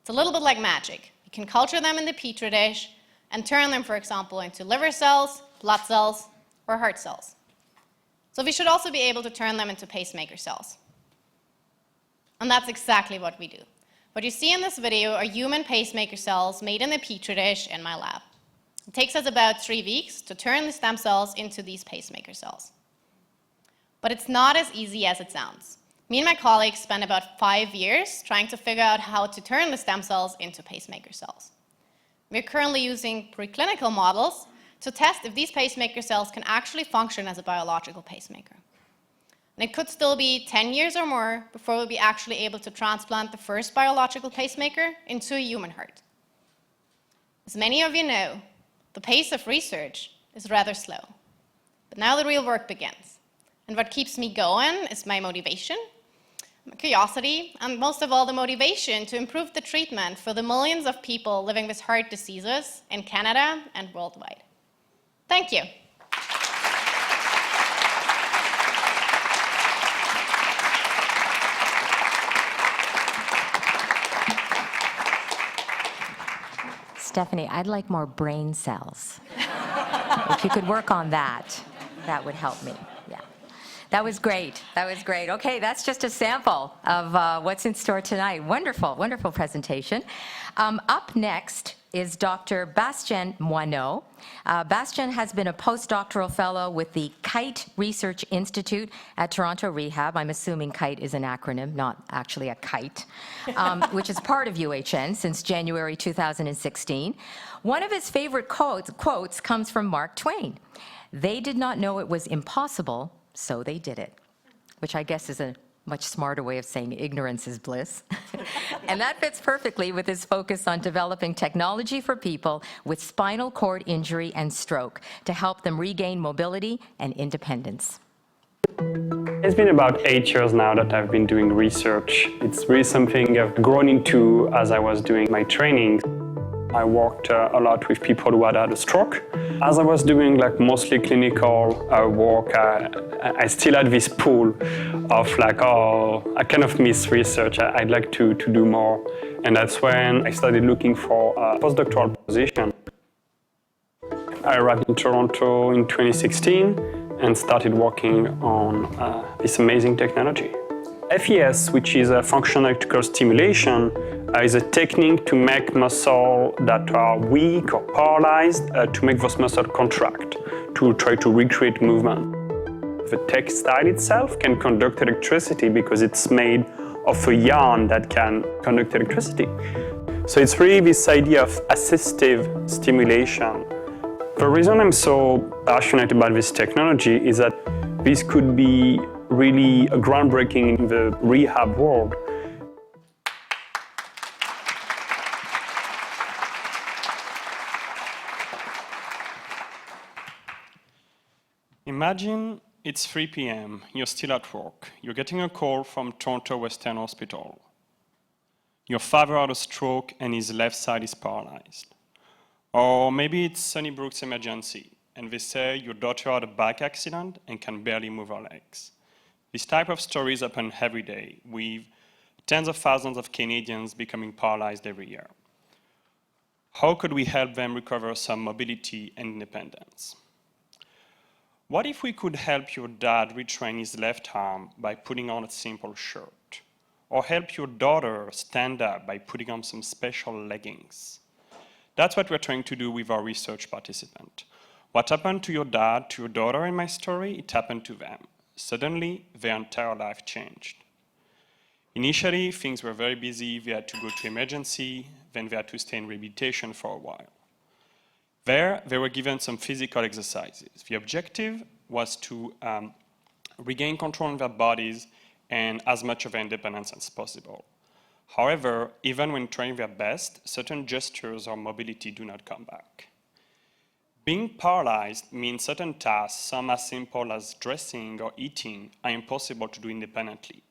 It's a little bit like magic. You can culture them in the petri dish and turn them, for example, into liver cells, blood cells, or heart cells. So we should also be able to turn them into pacemaker cells. And that's exactly what we do. What you see in this video are human pacemaker cells made in the petri dish in my lab. It takes us about 3 weeks to turn the stem cells into these pacemaker cells. But it's not as easy as it sounds. Me and my colleagues spent about 5 years trying to figure out how to turn the stem cells into pacemaker cells. We're currently using preclinical models to test if these pacemaker cells can actually function as a biological pacemaker. And it could still be 10 years or more before we'll be actually able to transplant the first biological pacemaker into a human heart. As many of you know, the pace of research is rather slow. But now the real work begins. And what keeps me going is my motivation, my curiosity, and most of all, the motivation to improve the treatment for the millions of people living with heart diseases in Canada and worldwide. Thank you. Stephanie, I'd like more brain cells. If you could work on that, that would help me. Yeah. That was great. That was great. Okay, that's just a sample of what's in store tonight. Wonderful, wonderful presentation. Up next is Dr. Bastian Moineau. Bastian has been a postdoctoral fellow with the KITE Research Institute at Toronto Rehab. I'm assuming KITE is an acronym, not actually a kite, which is part of UHN since January 2016. One of his favorite quotes comes from Mark Twain. They did not know it was impossible, so they did it, which I guess is a much smarter way of saying ignorance is bliss. And that fits perfectly with his focus on developing technology for people with spinal cord injury and stroke to help them regain mobility and independence. It's been about 8 years now that I've been doing research. It's really something I've grown into as I was doing my training. I worked a lot with people who had had a stroke. As I was doing mostly clinical work, I still had this pull of I kind of miss research. I'd like to do more. And that's when I started looking for a postdoctoral position. I arrived in Toronto in 2016 and started working on this amazing technology. FES, which is a functional electrical stimulation, is a technique to make muscles that are weak or paralyzed to make those muscles contract, to try to recreate movement. The textile itself can conduct electricity because it's made of a yarn that can conduct electricity. So it's really this idea of assistive stimulation. The reason I'm so passionate about this technology is that this could be really groundbreaking in the rehab world. Imagine it's 3 p.m., you're still at work, you're getting a call from Toronto Western Hospital. Your father had a stroke and his left side is paralyzed. Or maybe it's Sunnybrook's emergency, and they say your daughter had a bike accident and can barely move her legs. This type of stories happen every day, with tens of thousands of Canadians becoming paralyzed every year. How could we help them recover some mobility and independence? What if we could help your dad retrain his left arm by putting on a simple shirt? Or help your daughter stand up by putting on some special leggings? That's what we're trying to do with our research participant. What happened to your dad, to your daughter in my story, it happened to them. Suddenly, their entire life changed. Initially, things were very busy. They had to go to emergency, then they had to stay in rehabilitation for a while. There, they were given some physical exercises. The objective was to regain control of their bodies and as much of their independence as possible. However, even when trying their best, certain gestures or mobility do not come back. Being paralyzed means certain tasks, some as simple as dressing or eating, are impossible to do independently.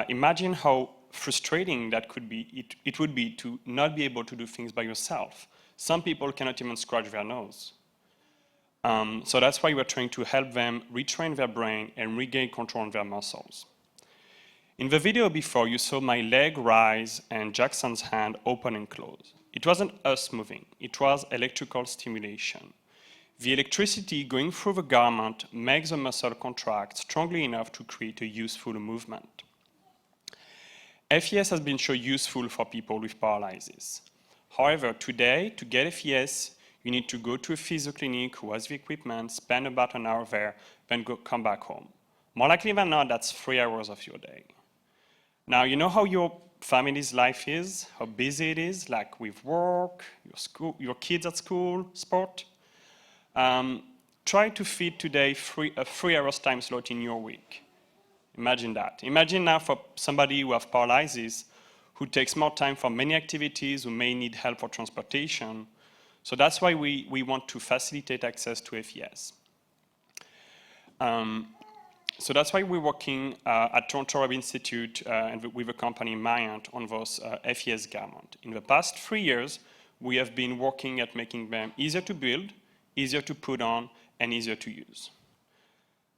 Imagine how frustrating that could be. It would be to not be able to do things by yourself. Some people cannot even scratch their nose. So that's why we're trying to help them retrain their brain and regain control of their muscles. In the video before, you saw my leg rise and Jackson's hand open and close. It wasn't us moving, it was electrical stimulation. The electricity going through the garment makes the muscle contract strongly enough to create a useful movement. FES has been shown useful for people with paralysis. However, today, to get FES, you need to go to a physio clinic who has the equipment, spend about an hour there, then come back home. More likely than not, that's 3 hours of your day. Now, you know how your family's life is, how busy it is, like with work, your kids at school, sport. Try to fit today a 3 hours time slot in your week. Imagine that. Imagine now for somebody who has paralysis, who takes more time for many activities, who may need help for transportation. So that's why we want to facilitate access to FES. So that's why we're working at Toronto Rehab Institute and with the company Myant on those FES garments. In the past 3 years, we have been working at making them easier to build, easier to put on, and easier to use.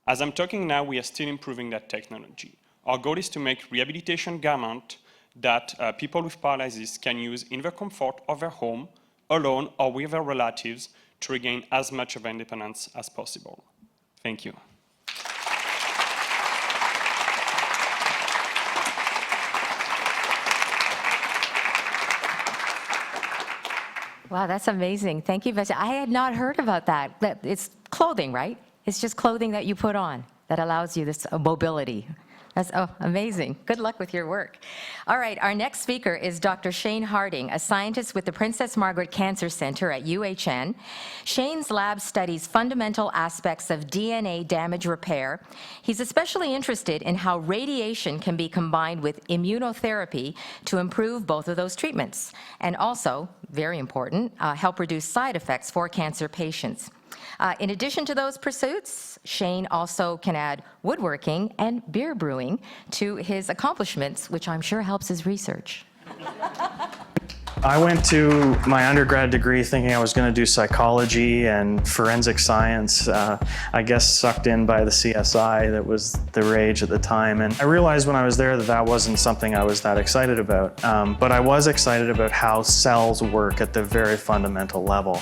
As I'm talking now, we are still improving that technology. Our goal is to make rehabilitation garment that people with paralysis can use in the comfort of their home, alone or with their relatives, to regain as much of their independence as possible. Thank you. Wow, that's amazing. Thank you, Bastian. I had not heard about that. It's clothing, right? It's just clothing that you put on that allows you this mobility. That's amazing. Good luck with your work. All right, our next speaker is Dr. Shane Harding, a scientist with the Princess Margaret Cancer Centre at UHN. Shane's lab studies fundamental aspects of DNA damage repair. He's especially interested in how radiation can be combined with immunotherapy to improve both of those treatments, and also, very important, help reduce side effects for cancer patients. In addition to those pursuits, Shane also can add woodworking and beer brewing to his accomplishments, which I'm sure helps his research. I went to my undergrad degree thinking I was going to do psychology and forensic science, I guess sucked in by the CSI that was the rage at the time. And I realized when I was there that that wasn't something I was that excited about. But I was excited about how cells work at the very fundamental level,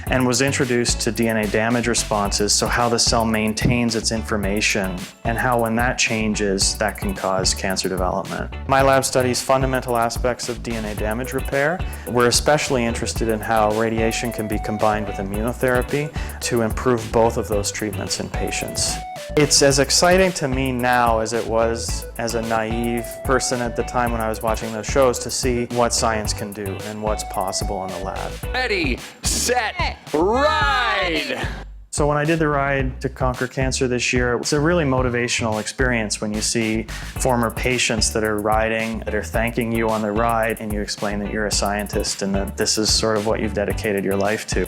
and was introduced to DNA damage responses, so how the cell maintains its information and how when that changes, that can cause cancer development. My lab studies fundamental aspects of DNA damage repair. We're especially interested in how radiation can be combined with immunotherapy to improve both of those treatments in patients. It's as exciting to me now as it was as a naive person at the time when I was watching those shows to see what science can do and what's possible in the lab. Ready, set, ride! So when I did the ride to conquer cancer this year, it's a really motivational experience when you see former patients that are riding, that are thanking you on the ride, and you explain that you're a scientist and that this is sort of what you've dedicated your life to.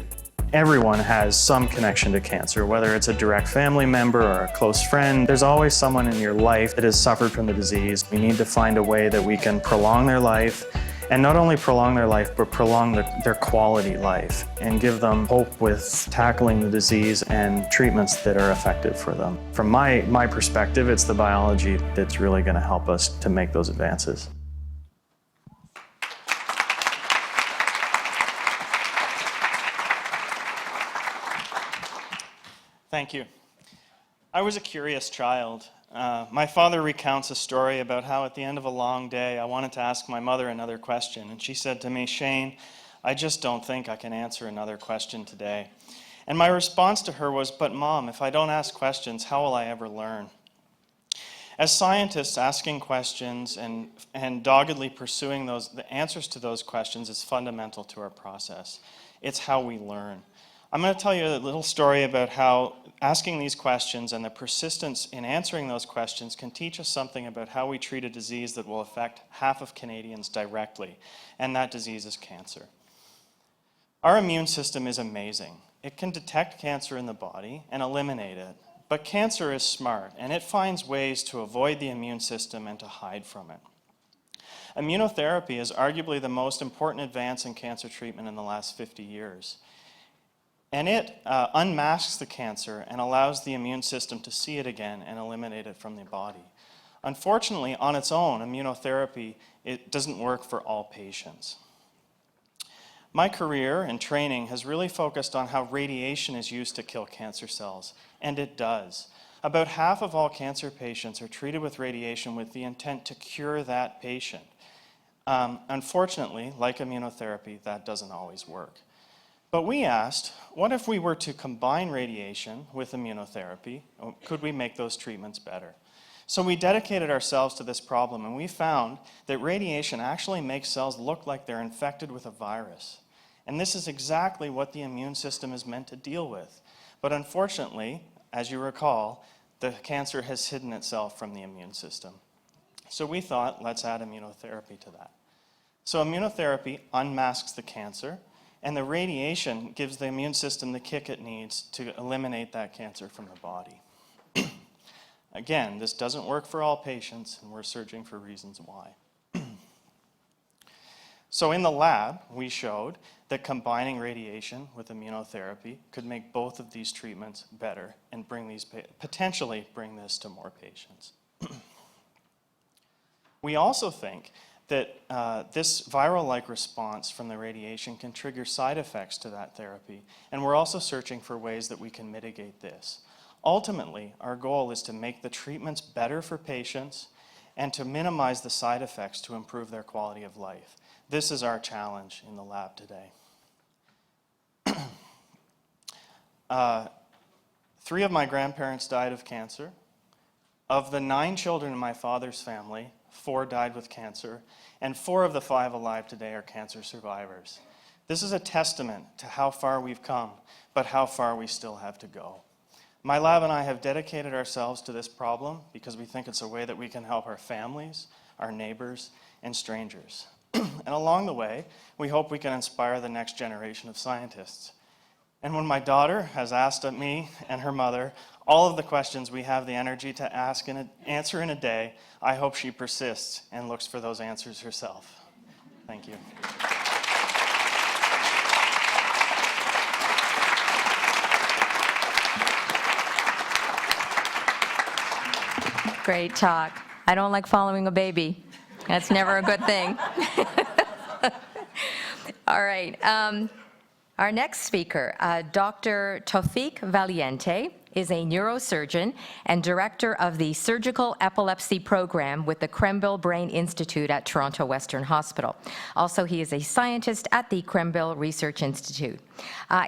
Everyone has some connection to cancer, whether it's a direct family member or a close friend. There's always someone in your life that has suffered from the disease. We need to find a way that we can prolong their life, and not only prolong their life, but prolong their quality life and give them hope with tackling the disease and treatments that are effective for them. From my perspective, it's the biology that's really going to help us to make those advances. Thank you. I was a curious child. My father recounts a story about how at the end of a long day, I wanted to ask my mother another question. And she said to me, "Shane, I just don't think I can answer another question today." And my response to her was, "But Mom, if I don't ask questions, how will I ever learn?" As scientists, asking questions and doggedly pursuing the answers to those questions is fundamental to our process. It's how we learn. I'm going to tell you a little story about how asking these questions and the persistence in answering those questions can teach us something about how we treat a disease that will affect half of Canadians directly, and that disease is cancer. Our immune system is amazing. It can detect cancer in the body and eliminate it, but cancer is smart, and it finds ways to avoid the immune system and to hide from it. Immunotherapy is arguably the most important advance in cancer treatment in the last 50 years. And it unmasks the cancer and allows the immune system to see it again and eliminate it from the body. Unfortunately, on its own, immunotherapy, it doesn't work for all patients. My career and training has really focused on how radiation is used to kill cancer cells, and it does. About half of all cancer patients are treated with radiation with the intent to cure that patient. Unfortunately, like immunotherapy, that doesn't always work. But we asked, what if we were to combine radiation with immunotherapy? Could we make those treatments better? So we dedicated ourselves to this problem, and we found that radiation actually makes cells look like they're infected with a virus. And this is exactly what the immune system is meant to deal with. But unfortunately, as you recall, the cancer has hidden itself from the immune system. So we thought, let's add immunotherapy to that. So immunotherapy unmasks the cancer, and the radiation gives the immune system the kick it needs to eliminate that cancer from the body. Again, this doesn't work for all patients, and we're searching for reasons why. So in the lab, we showed that combining radiation with immunotherapy could make both of these treatments better and potentially bring this to more patients. We also think that this viral-like response from the radiation can trigger side effects to that therapy, and we're also searching for ways that we can mitigate this. Ultimately, our goal is to make the treatments better for patients and to minimize the side effects to improve their quality of life. This is our challenge in the lab today. 3 of my grandparents died of cancer. Of the 9 children in my father's family, 4 died with cancer, and 4 of the 5 alive today are cancer survivors. This is a testament to how far we've come, but how far we still have to go. My lab and I have dedicated ourselves to this problem because we think it's a way that we can help our families, our neighbors, and strangers. And along the way, we hope we can inspire the next generation of scientists. And when my daughter has asked me and her mother all of the questions we have the energy to ask and answer in a day, I hope she persists and looks for those answers herself. Thank you. Great talk. I don't like following a baby. That's never a good thing. All right. Our next speaker, Dr. Taufik Valiente, is a neurosurgeon and director of the Surgical Epilepsy Program with the Krembil Brain Institute at Toronto Western Hospital. Also, he is a scientist at the Krembil Research Institute.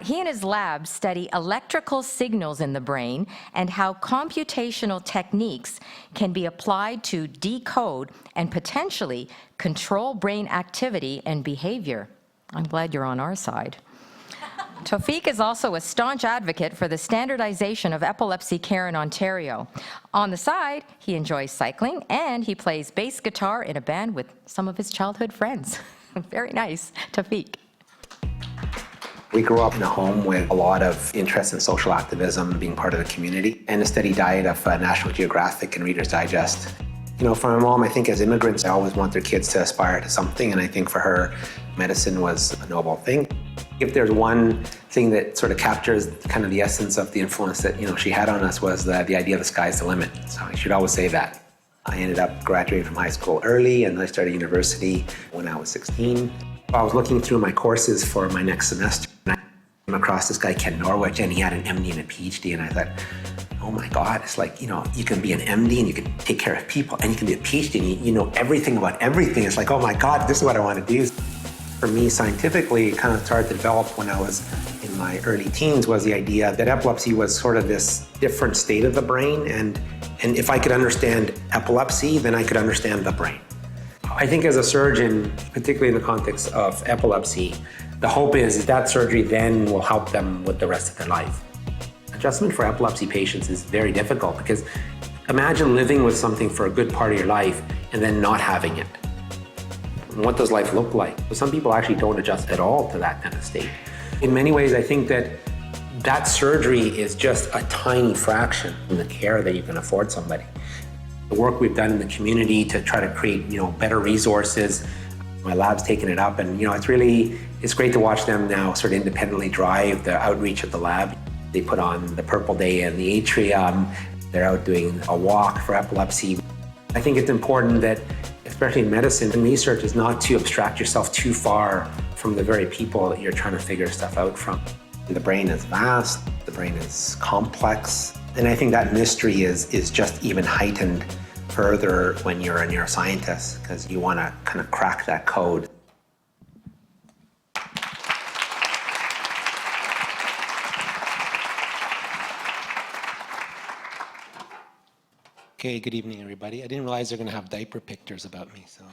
He and his lab study electrical signals in the brain and how computational techniques can be applied to decode and potentially control brain activity and behavior. I'm glad you're on our side. Taufik is also a staunch advocate for the standardization of epilepsy care in Ontario. On the side, he enjoys cycling and he plays bass guitar in a band with some of his childhood friends. Very nice, Taufik. We grew up in a home with a lot of interest in social activism, being part of the community, and a steady diet of National Geographic and Reader's Digest. You know, for my mom, I think as immigrants, I always want their kids to aspire to something, and I think for her, medicine was a noble thing. If there's one thing that sort of captures kind of the essence of the influence that, she had on us was the idea of the sky's the limit. So I should always say that. I ended up graduating from high school early, and I started university when I was 16. I was looking through my courses for my next semester, and I came across this guy, Ken Norwich, and he had an MD and a PhD, and I thought, oh my God, it's like, you can be an MD and you can take care of people, and you can be a PhD and you know everything about everything. It's like, oh my God, this is what I want to do. For me, scientifically, it kind of started to develop when I was in my early teens, was the idea that epilepsy was sort of this different state of the brain, and if I could understand epilepsy, then I could understand the brain. I think as a surgeon, particularly in the context of epilepsy, the hope is that surgery then will help them with the rest of their life. Adjustment for epilepsy patients is very difficult because imagine living with something for a good part of your life and then not having it. What does life look like? Some people actually don't adjust at all to that kind of state. In many ways, I think that surgery is just a tiny fraction in the care that you can afford somebody. The work we've done in the community to try to create, better resources, my lab's taken it up, and it's great to watch them now sort of independently drive the outreach of the lab. They put on the Purple Day in the atrium. They're out doing a walk for epilepsy. I think it's important that, especially in medicine and research, is not to abstract yourself too far from the very people that you're trying to figure stuff out from. The brain is vast, the brain is complex, and I think that mystery is just even heightened further when you're a neuroscientist, because you want to kind of crack that code. Okay, good evening, everybody. I didn't realize they're going to have diaper pictures about me, so.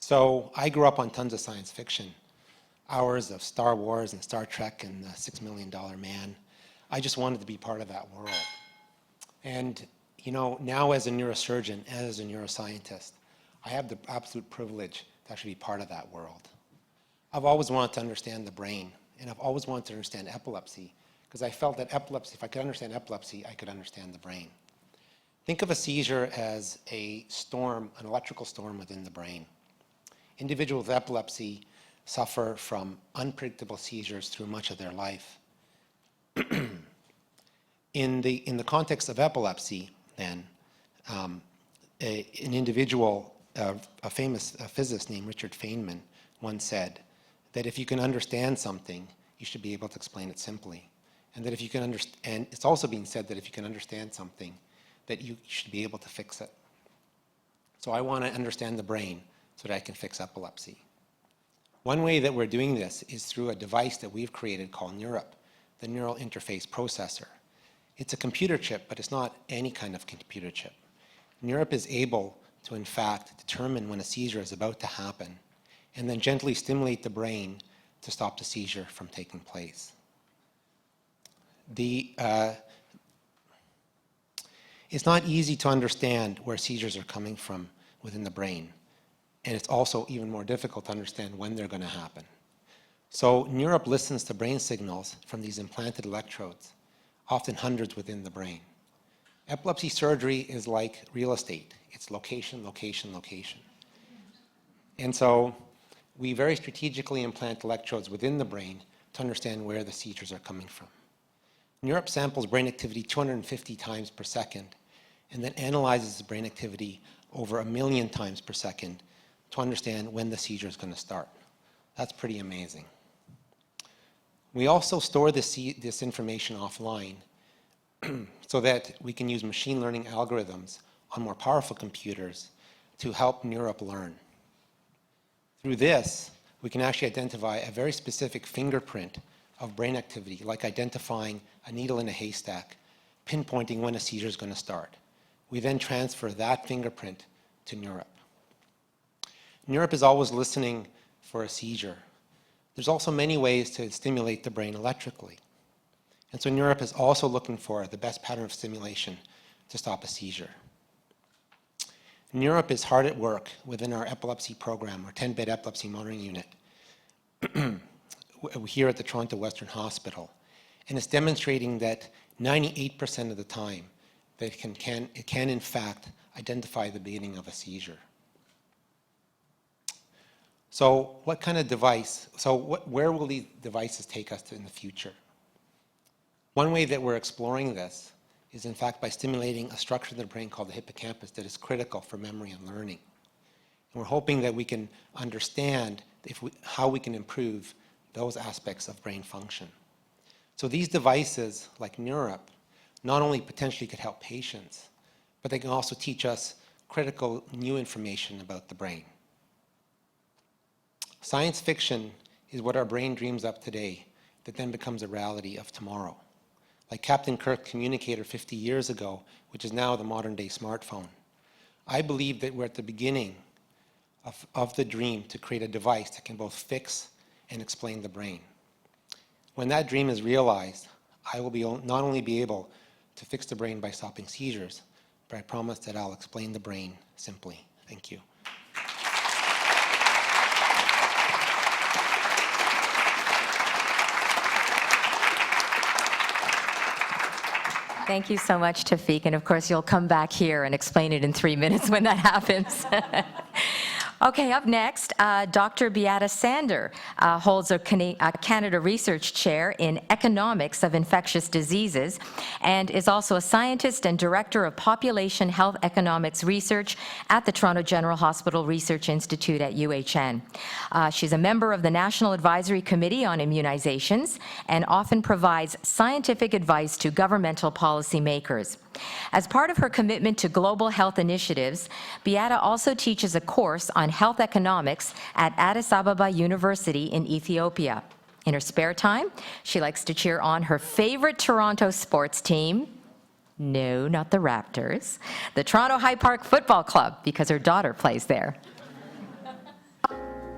So I grew up on tons of science fiction, hours of Star Wars and Star Trek and the $6 Million Man. I just wanted to be part of that world. And, now as a neurosurgeon, as a neuroscientist, I have the absolute privilege to actually be part of that world. I've always wanted to understand the brain, and I've always wanted to understand epilepsy, because I felt that epilepsy, if I could understand epilepsy, I could understand the brain. Think of a seizure as a storm, an electrical storm within the brain. Individuals with epilepsy suffer from unpredictable seizures through much of their life. In the context of epilepsy, then, an individual, a famous physicist named Richard Feynman once said that if you can understand something, you should be able to explain it simply. And that if you can understand, it's also being said that if you can understand something, that you should be able to fix it. So I want to understand the brain so that I can fix epilepsy. One way that we're doing this is through a device that we've created called NeurIP, the Neural Interface Processor. It's a computer chip, but it's not any kind of computer chip. NeurIP is able to, in fact, determine when a seizure is about to happen and then gently stimulate the brain to stop the seizure from taking place. It's not easy to understand where seizures are coming from within the brain, and it's also even more difficult to understand when they're going to happen. So NeurIP listens to brain signals from these implanted electrodes, often hundreds within the brain. Epilepsy surgery is like real estate. It's location, location, location. And so we very strategically implant electrodes within the brain to understand where the seizures are coming from. NeurIP samples brain activity 250 times per second and then analyzes the brain activity over 1 million times per second to understand when the seizure is going to start. That's pretty amazing. We also store this information offline so that we can use machine learning algorithms on more powerful computers to help NeurIP learn. Through this, we can actually identify a very specific fingerprint of brain activity, like identifying a needle in a haystack, pinpointing when a seizure is going to start. We then transfer that fingerprint to NeurIP. NeurIP is always listening for a seizure. There's also many ways to stimulate the brain electrically. And so NeurIP is also looking for the best pattern of stimulation to stop a seizure. Europe is hard at work within our epilepsy program, our 10-bed epilepsy monitoring unit here at the Toronto Western Hospital. And it's demonstrating that 98% of the time that it can in fact identify the beginning of a seizure. So what kind of device, where will these devices take us to in the future? One way that we're exploring this is in fact by stimulating a structure of the brain called the hippocampus that is critical for memory and learning. And we're hoping that we can understand how we can improve those aspects of brain function. So these devices, like NeurUp, not only potentially could help patients, but they can also teach us critical new information about the brain. Science fiction is what our brain dreams up today that then becomes a reality of tomorrow. Like Captain Kirk's communicator 50 years ago, which is now the modern day smartphone. I believe that we're at the beginning of the dream to create a device that can both fix and explain the brain. When that dream is realized, I will not only be able to fix the brain by stopping seizures, but I promise that I'll explain the brain simply. Thank you. Thank you so much, Tafik. And of course, you'll come back here and explain it in 3 minutes when that happens. Okay, up next, Dr. Beata Sander holds a Canada Research Chair in Economics of Infectious Diseases and is also a scientist and director of Population Health Economics Research at the Toronto General Hospital Research Institute at UHN. She's a member of the National Advisory Committee on Immunizations and often provides scientific advice to governmental policymakers. As part of her commitment to global health initiatives, Beata also teaches a course on health economics at Addis Ababa University in Ethiopia. In her spare time, she likes to cheer on her favorite Toronto sports team. No, not the Raptors. The Toronto High Park Football Club, because her daughter plays there.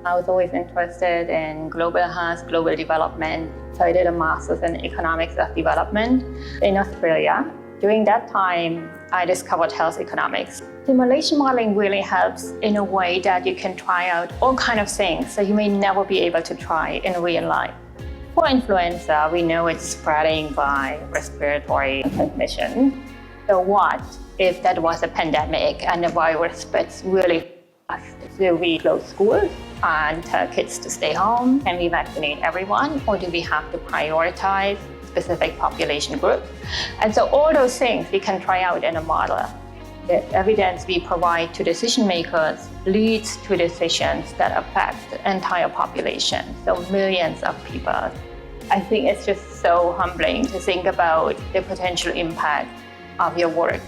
I was always interested in global health, global development. So I did a master's in economics of development in Australia. During that time, I discovered health economics. Simulation modeling really helps in a way that you can try out all kinds of things that you may never be able to try in real life. For influenza, we know it's spreading by respiratory transmission. So what if that was a pandemic and the virus spreads really fast? Do we close schools and tell kids to stay home? Can we vaccinate everyone, or do we have to prioritize specific population groups? And so all those things we can try out in a model. The evidence we provide to decision makers leads to decisions that affect the entire population, so millions of people. I think it's just so humbling to think about the potential impact of your work.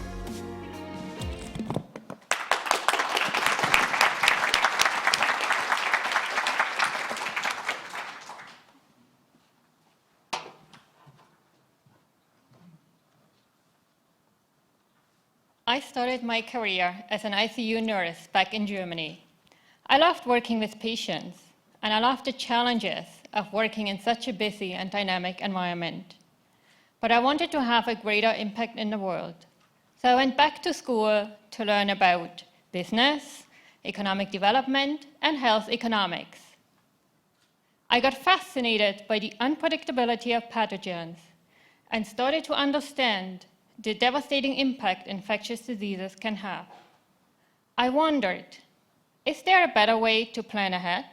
I started my career as an ICU nurse back in Germany. I loved working with patients, and I loved the challenges of working in such a busy and dynamic environment. But I wanted to have a greater impact in the world. So I went back to school to learn about business, economic development, and health economics. I got fascinated by the unpredictability of pathogens and started to understand the devastating impact infectious diseases can have. I wondered, is there a better way to plan ahead?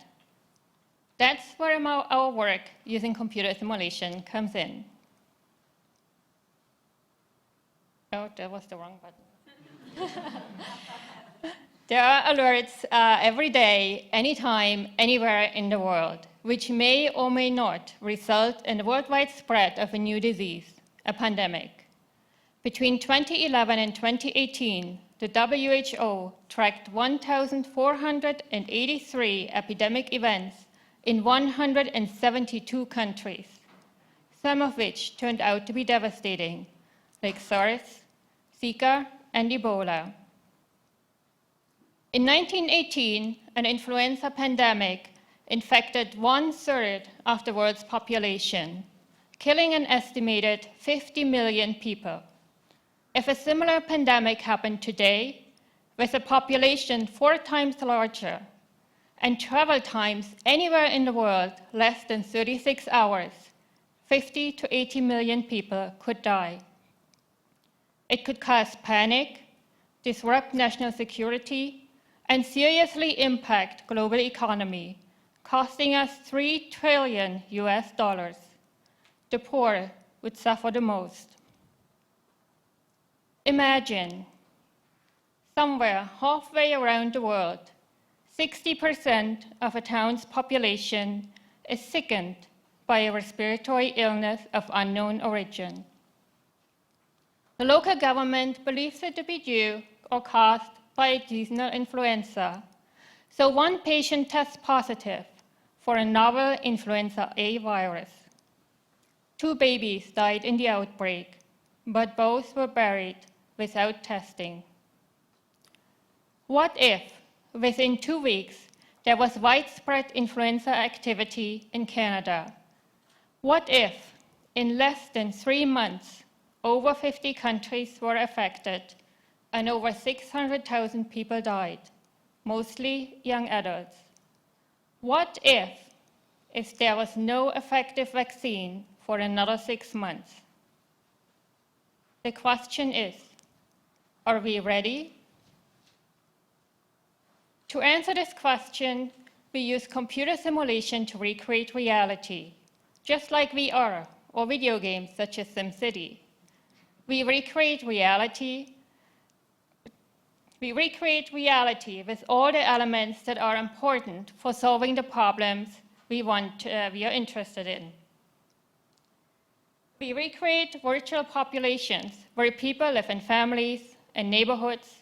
That's where our work using computer simulation comes in. Oh, that was the wrong button. There are alerts every day, anytime, anywhere in the world, which may or may not result in the worldwide spread of a new disease, a pandemic. Between 2011 and 2018, the WHO tracked 1,483 epidemic events in 172 countries, some of which turned out to be devastating, like SARS, Zika, and Ebola. In 1918, an influenza pandemic infected 1/3 of the world's population, killing an estimated 50 million people. If a similar pandemic happened today, with a population 4 times larger and travel times anywhere in the world less than 36 hours, 50 to 80 million people could die. It could cause panic, disrupt national security, and seriously impact global economy, costing us $3 trillion. The poor would suffer the most. Imagine, somewhere halfway around the world, 60% of a town's population is sickened by a respiratory illness of unknown origin. The local government believes it to be due or caused by a seasonal influenza, so one patient tests positive for a novel influenza A virus. 2 babies died in the outbreak, but both were buried without testing. What if, within 2 weeks, there was widespread influenza activity in Canada? What if, in less than 3 months, over 50 countries were affected and over 600,000 people died, mostly young adults? What if there was no effective vaccine for another 6 months? The question is, are we ready? To answer this question, we use computer simulation to recreate reality, just like VR or video games such as SimCity. We recreate reality with all the elements that are important for solving the problems we are interested in. We recreate virtual populations where people live in families and neighborhoods,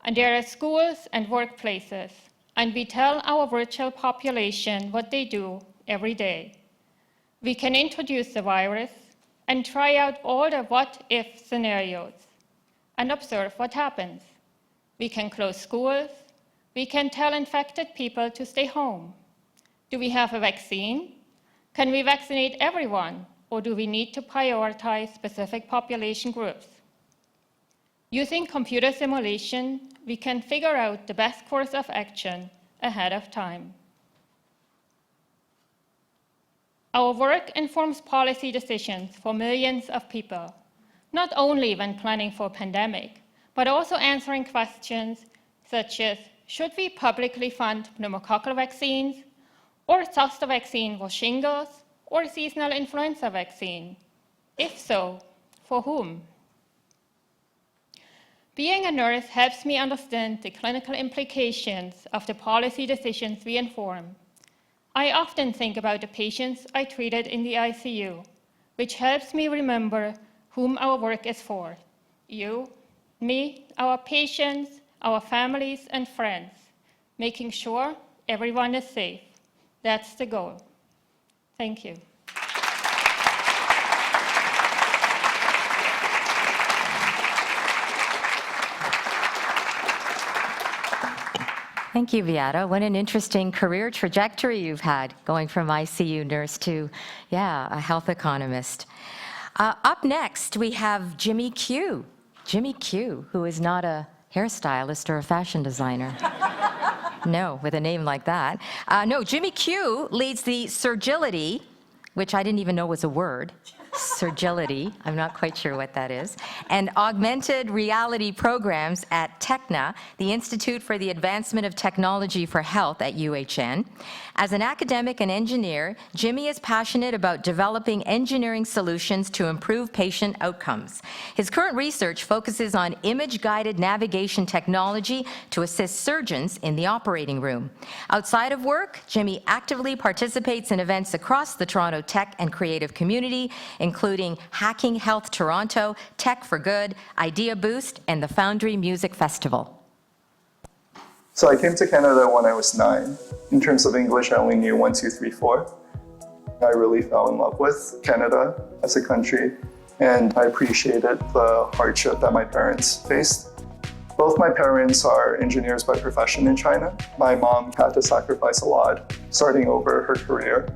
and there are schools and workplaces, and we tell our virtual population what they do every day. We can introduce the virus and try out all the what-if scenarios and observe what happens. We can close schools. We can tell infected people to stay home. Do we have a vaccine? Can we vaccinate everyone, or do we need to prioritize specific population groups? Using computer simulation, we can figure out the best course of action ahead of time. Our work informs policy decisions for millions of people, not only when planning for a pandemic, but also answering questions such as, should we publicly fund pneumococcal vaccines, or zoster vaccine for shingles, or seasonal influenza vaccine? If so, for whom? Being a nurse helps me understand the clinical implications of the policy decisions we inform. I often think about the patients I treated in the ICU, which helps me remember whom our work is for. You, me, our patients, our families and friends, making sure everyone is safe. That's the goal. Thank you. Thank you, Beata. What an interesting career trajectory you've had, going from ICU nurse to, a health economist. Up next, we have Jimmy Q. Jimmy Q, who is not a hairstylist or a fashion designer. No, with a name like that. No, Jimmy Q leads the Surgility, which I didn't even know was a word. Surgility, I'm not quite sure what that is, and augmented reality programs at TECNA, the Institute for the Advancement of Technology for Health at UHN. As an academic and engineer, Jimmy is passionate about developing engineering solutions to improve patient outcomes. His current research focuses on image-guided navigation technology to assist surgeons in the operating room. Outside of work, Jimmy actively participates in events across the Toronto tech and creative community, including Hacking Health Toronto, Tech for Good, Idea Boost, and the Foundry Music Festival. So I came to Canada when I was 9. In terms of English, I only knew 1, 2, 3, 4. I really fell in love with Canada as a country, and I appreciated the hardship that my parents faced. Both my parents are engineers by profession in China. My mom had to sacrifice a lot, starting over her career.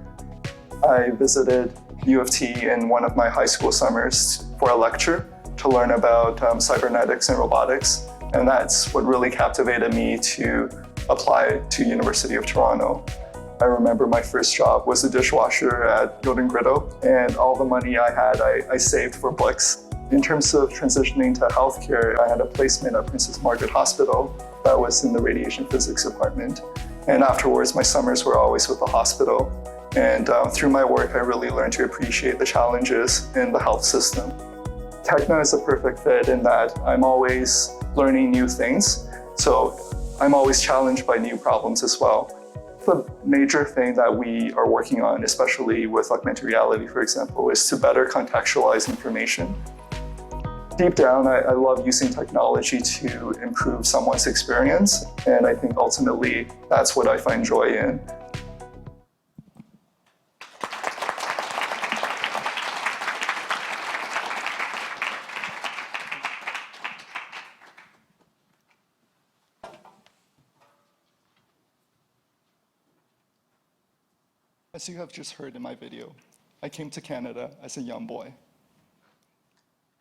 I visited U of T in one of my high school summers for a lecture to learn about cybernetics and robotics. And that's what really captivated me to apply to University of Toronto. I remember my first job was a dishwasher at Golden Griddle, and all the money I had, I saved for books. In terms of transitioning to healthcare, I had a placement at Princess Margaret Hospital that was in the radiation physics department. And afterwards, my summers were always with the hospital. And through my work, I really learned to appreciate the challenges in the health system. Techna is a perfect fit in that I'm always learning new things. So I'm always challenged by new problems as well. The major thing that we are working on, especially with augmented reality, for example, is to better contextualize information. Deep down, I love using technology to improve someone's experience, and I think ultimately that's what I find joy in. As you have just heard in my video, I came to Canada as a young boy.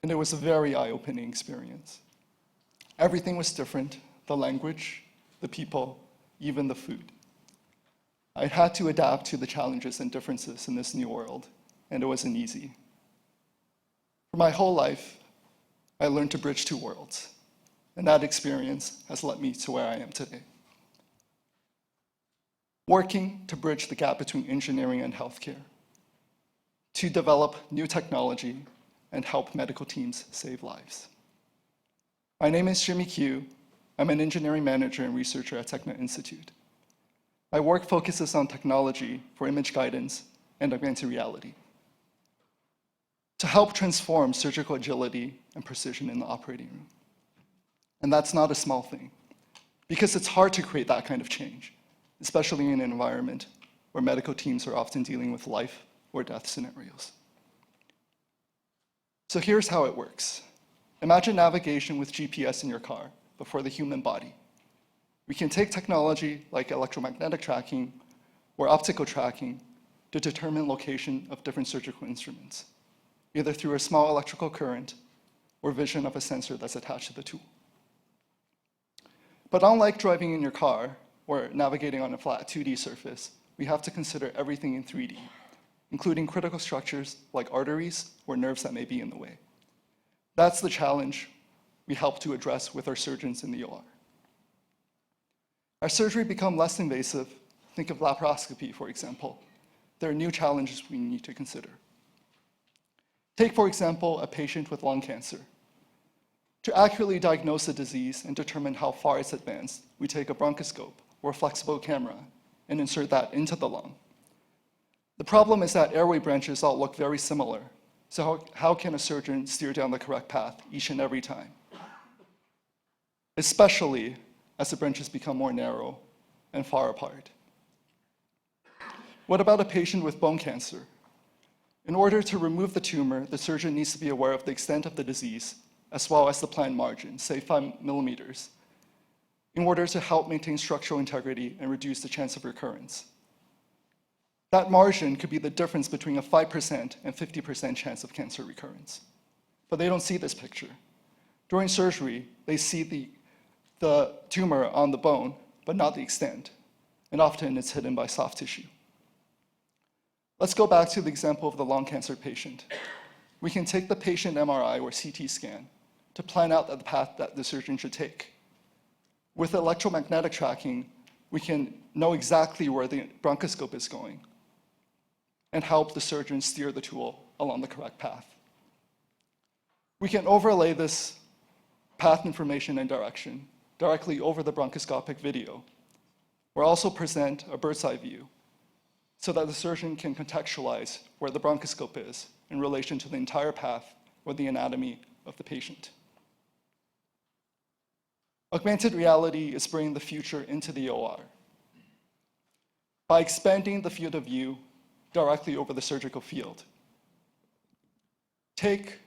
And it was a very eye-opening experience. Everything was different: the language, the people, even the food. I had to adapt to the challenges and differences in this new world, and it wasn't easy. For my whole life, I learned to bridge two worlds, and that experience has led me to where I am today. Working to bridge the gap between engineering and healthcare, to develop new technology and help medical teams save lives. My name is Jimmy Q. I'm an engineering manager and researcher at Techna Institute. My work focuses on technology for image guidance and augmented reality to help transform surgical agility and precision in the operating room. And that's not a small thing, because it's hard to create that kind of change, especially in an environment where medical teams are often dealing with life or death scenarios. So here's how it works. Imagine navigation with GPS in your car, but for the human body. We can take technology like electromagnetic tracking or optical tracking to determine location of different surgical instruments, either through a small electrical current or vision of a sensor that's attached to the tool. But unlike driving in your car or navigating on a flat 2D surface, we have to consider everything in 3D, including critical structures like arteries or nerves that may be in the way. That's the challenge we help to address with our surgeons in the OR. As surgery becomes less invasive, think of laparoscopy, for example, there are new challenges we need to consider. Take, for example, a patient with lung cancer. To accurately diagnose a disease and determine how far it's advanced, we take a bronchoscope or a flexible camera and insert that into the lung. The problem is that airway branches all look very similar, so how can a surgeon steer down the correct path each and every time? Especially as the branches become more narrow and far apart. What about a patient with bone cancer? In order to remove the tumor, the surgeon needs to be aware of the extent of the disease, as well as the planned margin, say 5 millimeters, in order to help maintain structural integrity and reduce the chance of recurrence. That margin could be the difference between a 5% and 50% chance of cancer recurrence. But they don't see this picture. During surgery, they see the tumor on the bone, but not the extent, and often it's hidden by soft tissue. Let's go back to the example of the lung cancer patient. We can take the patient MRI or CT scan to plan out the path that the surgeon should take. With electromagnetic tracking, we can know exactly where the bronchoscope is going and help the surgeon steer the tool along the correct path. We can overlay this path information and direction directly over the bronchoscopic video, or also present a bird's eye view so that the surgeon can contextualize where the bronchoscope is in relation to the entire path or the anatomy of the patient. Augmented reality is bringing the future into the OR. By expanding the field of view directly over the surgical field. Take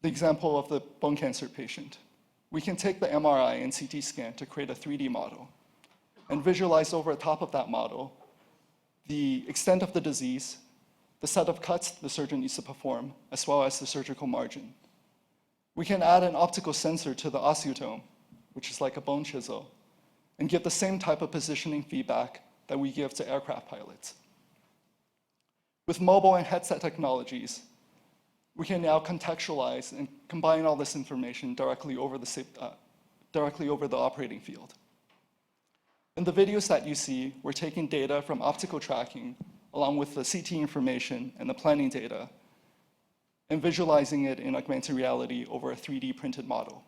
the example of the bone cancer patient. We can take the MRI and CT scan to create a 3D model and visualize over the top of that model the extent of the disease, the set of cuts the surgeon needs to perform, as well as the surgical margin. We can add an optical sensor to the osteotome which is like a bone chisel, and give the same type of positioning feedback that we give to aircraft pilots. With mobile and headset technologies, we can now contextualize and combine all this information directly over the operating field. In the videos that you see, we're taking data from optical tracking along with the CT information and the planning data and visualizing it in augmented reality over a 3D printed model.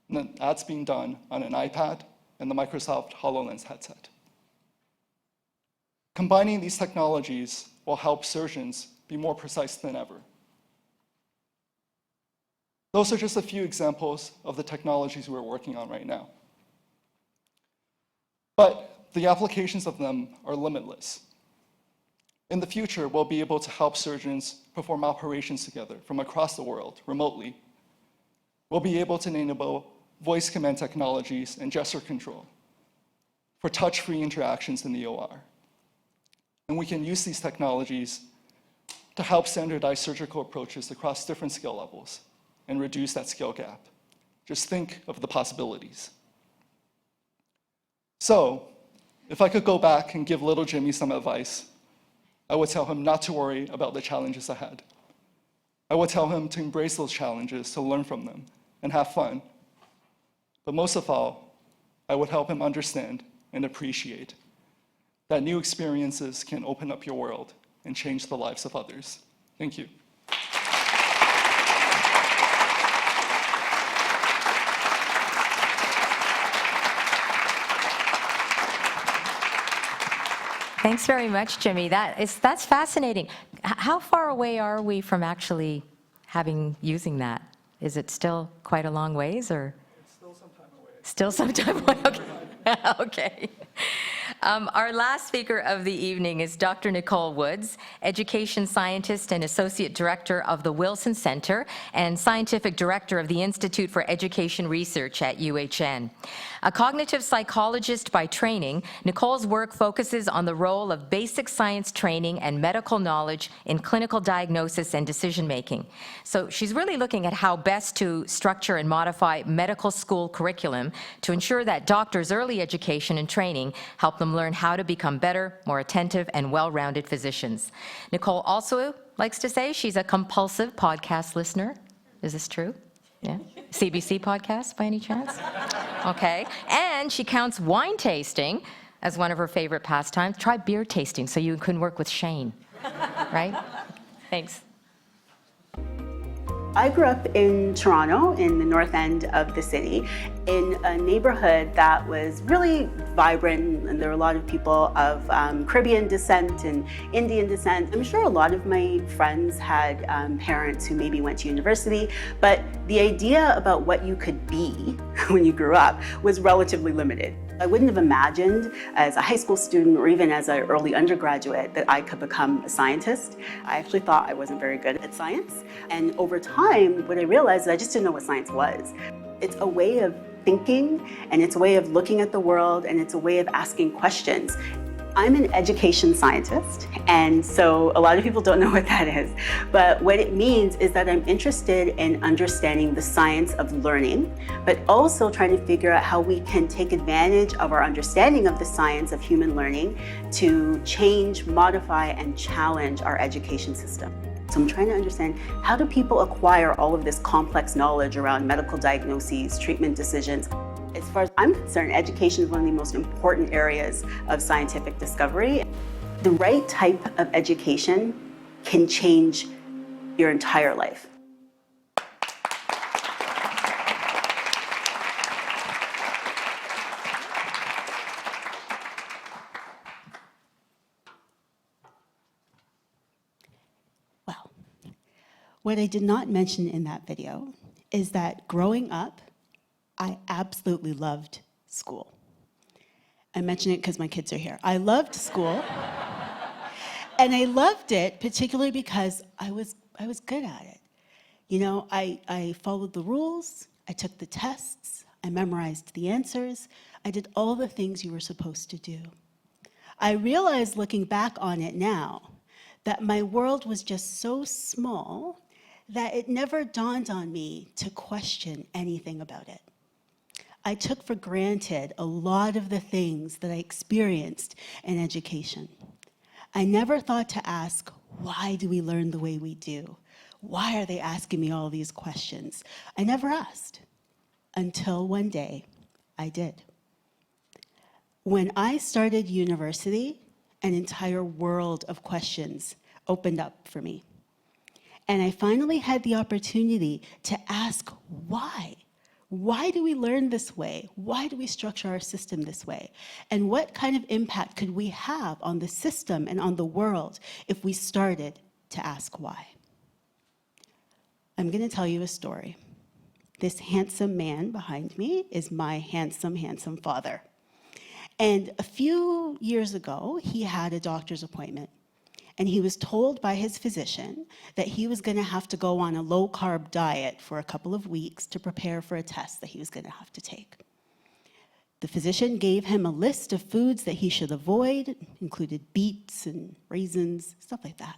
And then that's being done on an iPad and the Microsoft HoloLens headset. Combining these technologies will help surgeons be more precise than ever. Those are just a few examples of the technologies we're working on right now. But the applications of them are limitless. In the future, we'll be able to help surgeons perform operations together from across the world, remotely. We'll be able to enable voice command technologies and gesture control for touch-free interactions in the OR. And we can use these technologies to help standardize surgical approaches across different skill levels and reduce that skill gap. Just think of the possibilities. So, if I could go back and give little Jimmy some advice, I would tell him not to worry about the challenges ahead. I would tell him to embrace those challenges, to learn from them, and have fun. But most of all, I would help him understand and appreciate that new experiences can open up your world and change the lives of others. Thank you. Thanks very much, Jimmy. That's fascinating. How far away are we from actually using that? Is it still quite a long ways, or? It's still some time away. Still some time away, okay. Okay. Our last speaker of the evening is Dr. Nicole Woods, Education Scientist and Associate Director of the Wilson Center and Scientific Director of the Institute for Education Research at UHN. A cognitive psychologist by training, Nicole's work focuses on the role of basic science training and medical knowledge in clinical diagnosis and decision-making. So she's really looking at how best to structure and modify medical school curriculum to ensure that doctors' early education and training help them learn how to become better, more attentive, and well-rounded physicians. Nicole also likes to say she's a compulsive podcast listener. Is this true? Yeah? CBC podcast by any chance? Okay. And she counts wine tasting as one of her favorite pastimes. Try beer tasting so you can work with Shane, right? Thanks. I grew up in Toronto, in the north end of the city, in a neighborhood that was really vibrant, and there were a lot of people of Caribbean descent and Indian descent. I'm sure a lot of my friends had parents who maybe went to university, but the idea about what you could be when you grew up was relatively limited. I wouldn't have imagined as a high school student or even as an early undergraduate that I could become a scientist. I actually thought I wasn't very good at science. And over time, what I realized is I just didn't know what science was. It's a way of thinking, and it's a way of looking at the world, and it's a way of asking questions. I'm an education scientist, and so a lot of people don't know what that is. But what it means is that I'm interested in understanding the science of learning, but also trying to figure out how we can take advantage of our understanding of the science of human learning to change, modify, and challenge our education system. So I'm trying to understand, how do people acquire all of this complex knowledge around medical diagnoses, treatment decisions? As far as I'm concerned, education is one of the most important areas of scientific discovery. The right type of education can change your entire life. Well, what I did not mention in that video is that growing up, I absolutely loved school. I mention it because my kids are here. I loved school. And I loved it particularly because I was good at it. You know, I followed the rules, I took the tests, I memorized the answers, I did all the things you were supposed to do. I realize looking back on it now that my world was just so small that it never dawned on me to question anything about it. I took for granted a lot of the things that I experienced in education. I never thought to ask, why do we learn the way we do? Why are they asking me all these questions? I never asked until one day I did. When I started university, an entire world of questions opened up for me. And I finally had the opportunity to ask why. Why do we learn this way? Why do we structure our system this way? And what kind of impact could we have on the system and on the world if we started to ask why? I'm going to tell you a story. This handsome man behind me is my handsome, handsome father. And a few years ago, he had a doctor's appointment. And he was told by his physician that he was going to have to go on a low-carb diet for a couple of weeks to prepare for a test that he was going to have to take. The physician gave him a list of foods that he should avoid, included beets and raisins, stuff like that.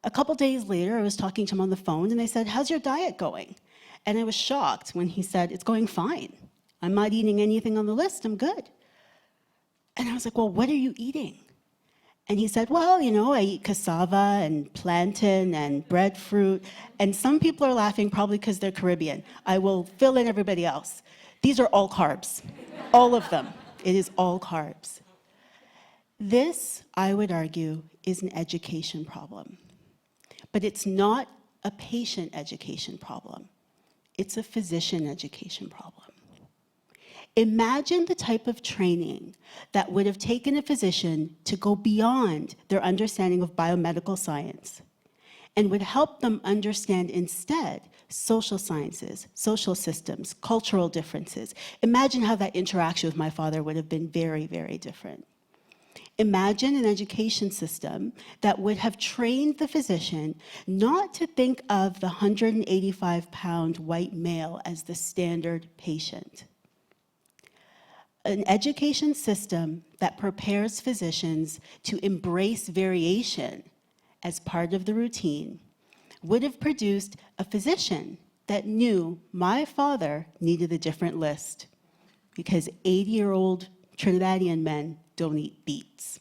A couple days later, I was talking to him on the phone, and I said, "How's your diet going?" And I was shocked when he said, "It's going fine. I'm not eating anything on the list. I'm good." And I was like, "Well, what are you eating?" And he said, "Well, you know, I eat cassava and plantain and breadfruit." And some people are laughing probably because they're Caribbean. I will fill in everybody else. These are all carbs, all of them. It is all carbs. This, I would argue, is an education problem. But it's not a patient education problem. It's a physician education problem. Imagine the type of training that would have taken a physician to go beyond their understanding of biomedical science and would help them understand instead social sciences, social systems, cultural differences. Imagine how that interaction with my father would have been very, very different. Imagine an education system that would have trained the physician not to think of the 185-pound white male as the standard patient. An education system that prepares physicians to embrace variation as part of the routine would have produced a physician that knew my father needed a different list because 80-year-old Trinidadian men don't eat beets.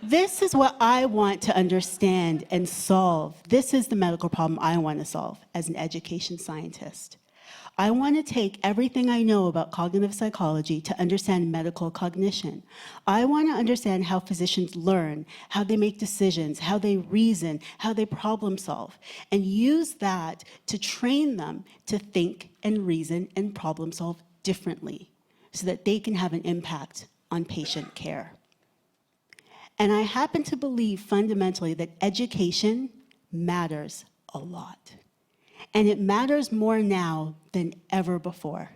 This is what I want to understand and solve. This is the medical problem I want to solve as an education scientist. I want to take everything I know about cognitive psychology to understand medical cognition. I want to understand how physicians learn, how they make decisions, how they reason, how they problem solve, and use that to train them to think and reason and problem solve differently so that they can have an impact on patient care. And I happen to believe fundamentally that education matters a lot. And it matters more now than ever before.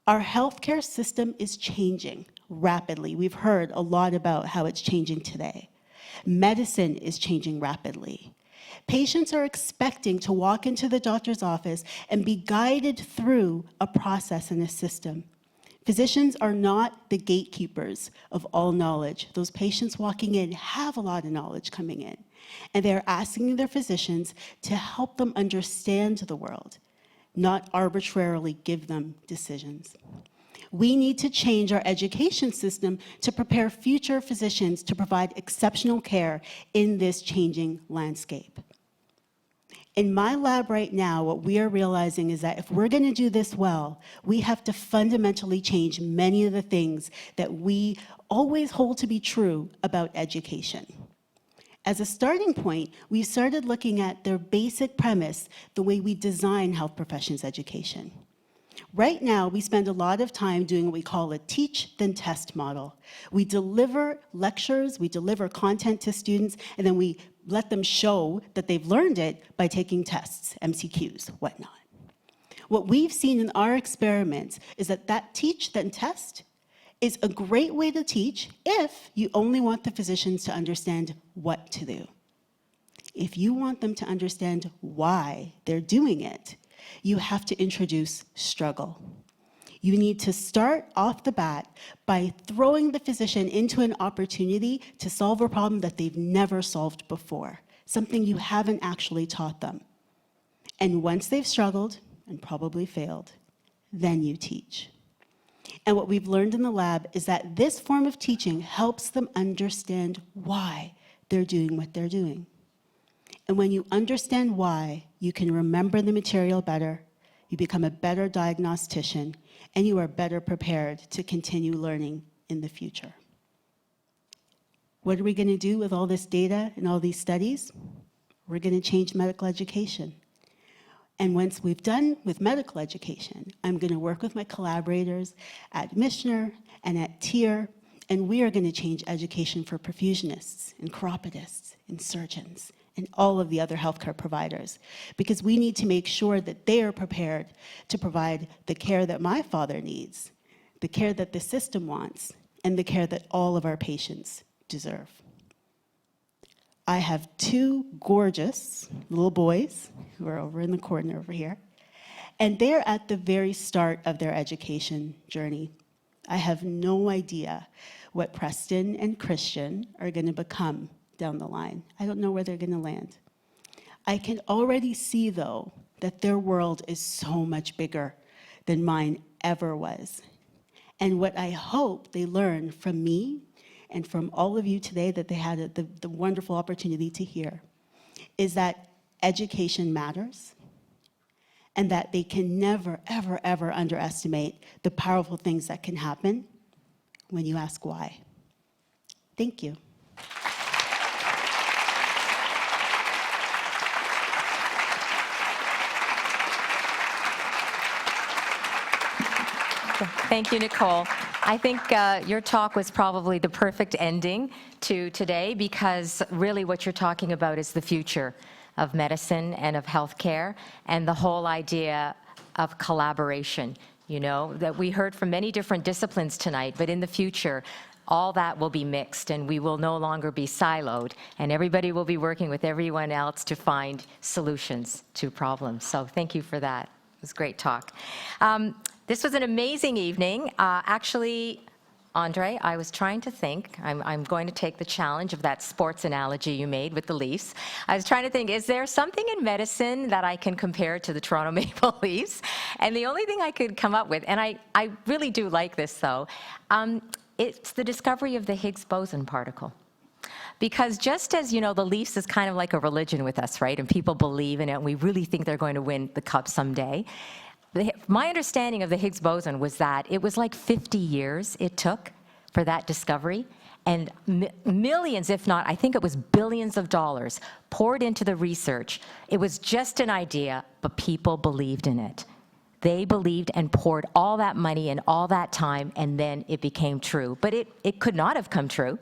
Our healthcare system is changing rapidly. We've heard a lot about how it's changing today. Medicine is changing rapidly. Patients are expecting to walk into the doctor's office and be guided through a process and a system. Physicians are not the gatekeepers of all knowledge. Those patients walking in have a lot of knowledge coming in, and they're asking their physicians to help them understand the world, not arbitrarily give them decisions. We need to change our education system to prepare future physicians to provide exceptional care in this changing landscape. In my lab right now, what we are realizing is that if we're going to do this well, we have to fundamentally change many of the things that we always hold to be true about education. As a starting point, we started looking at their basic premise, the way we design health professions education. Right now, we spend a lot of time doing what we call a teach then test model. We deliver lectures, we deliver content to students, and then we let them show that they've learned it by taking tests, MCQs, whatnot. What we've seen in our experiments is that that teach then test is a great way to teach if you only want the physicians to understand what to do. If you want them to understand why they're doing it, you have to introduce struggle. You need to start off the bat by throwing the physician into an opportunity to solve a problem that they've never solved before, something you haven't actually taught them. And once they've struggled, and probably failed. Then you teach. And what we've learned in the lab is that this form of teaching helps them understand why they're doing what they're doing. And when you understand why, you can remember the material better, you become a better diagnostician, and you are better prepared to continue learning in the future. What are we going to do with all this data and all these studies? We're going to change medical education. And once we've done with medical education, I'm going to work with my collaborators at Michener and at TIER, and we are going to change education for perfusionists and chiropodists and surgeons and all of the other healthcare providers, because we need to make sure that they are prepared to provide the care that my father needs, the care that the system wants, and the care that all of our patients deserve. I have two gorgeous little boys who are over in the corner over here, and they're at the very start of their education journey. I have no idea what Preston and Christian are going to become down the line. I don't know where they're going to land. I can already see, though, that their world is so much bigger than mine ever was. And what I hope they learn from me and from all of you today that they had the wonderful opportunity to hear is that education matters and that they can never, ever, ever underestimate the powerful things that can happen when you ask why. Thank you. Thank you, Nicole. I think your talk was probably the perfect ending to today, because really what you're talking about is the future of medicine and of healthcare, and the whole idea of collaboration, you know, that we heard from many different disciplines tonight, but in the future, all that will be mixed and we will no longer be siloed, and everybody will be working with everyone else to find solutions to problems. So thank you for that. It was a great talk. This was an amazing evening. Actually, Andre, I was trying to think, I'm going to take the challenge of that sports analogy you made with the Leafs. I was trying to think, is there something in medicine that I can compare to the Toronto Maple Leafs? And the only thing I could come up with, and I really do like this though, it's the discovery of the Higgs boson particle. Because just as, you know, the Leafs is kind of like a religion with us, right? And people believe in it, and we really think they're going to win the Cup someday. My understanding of the Higgs boson was that it was like 50 years it took for that discovery, and millions, if not, I think it was billions of dollars poured into the research. It was just an idea, but people believed in it. They believed and poured all that money and all that time, and then it became true. But it could not have come true.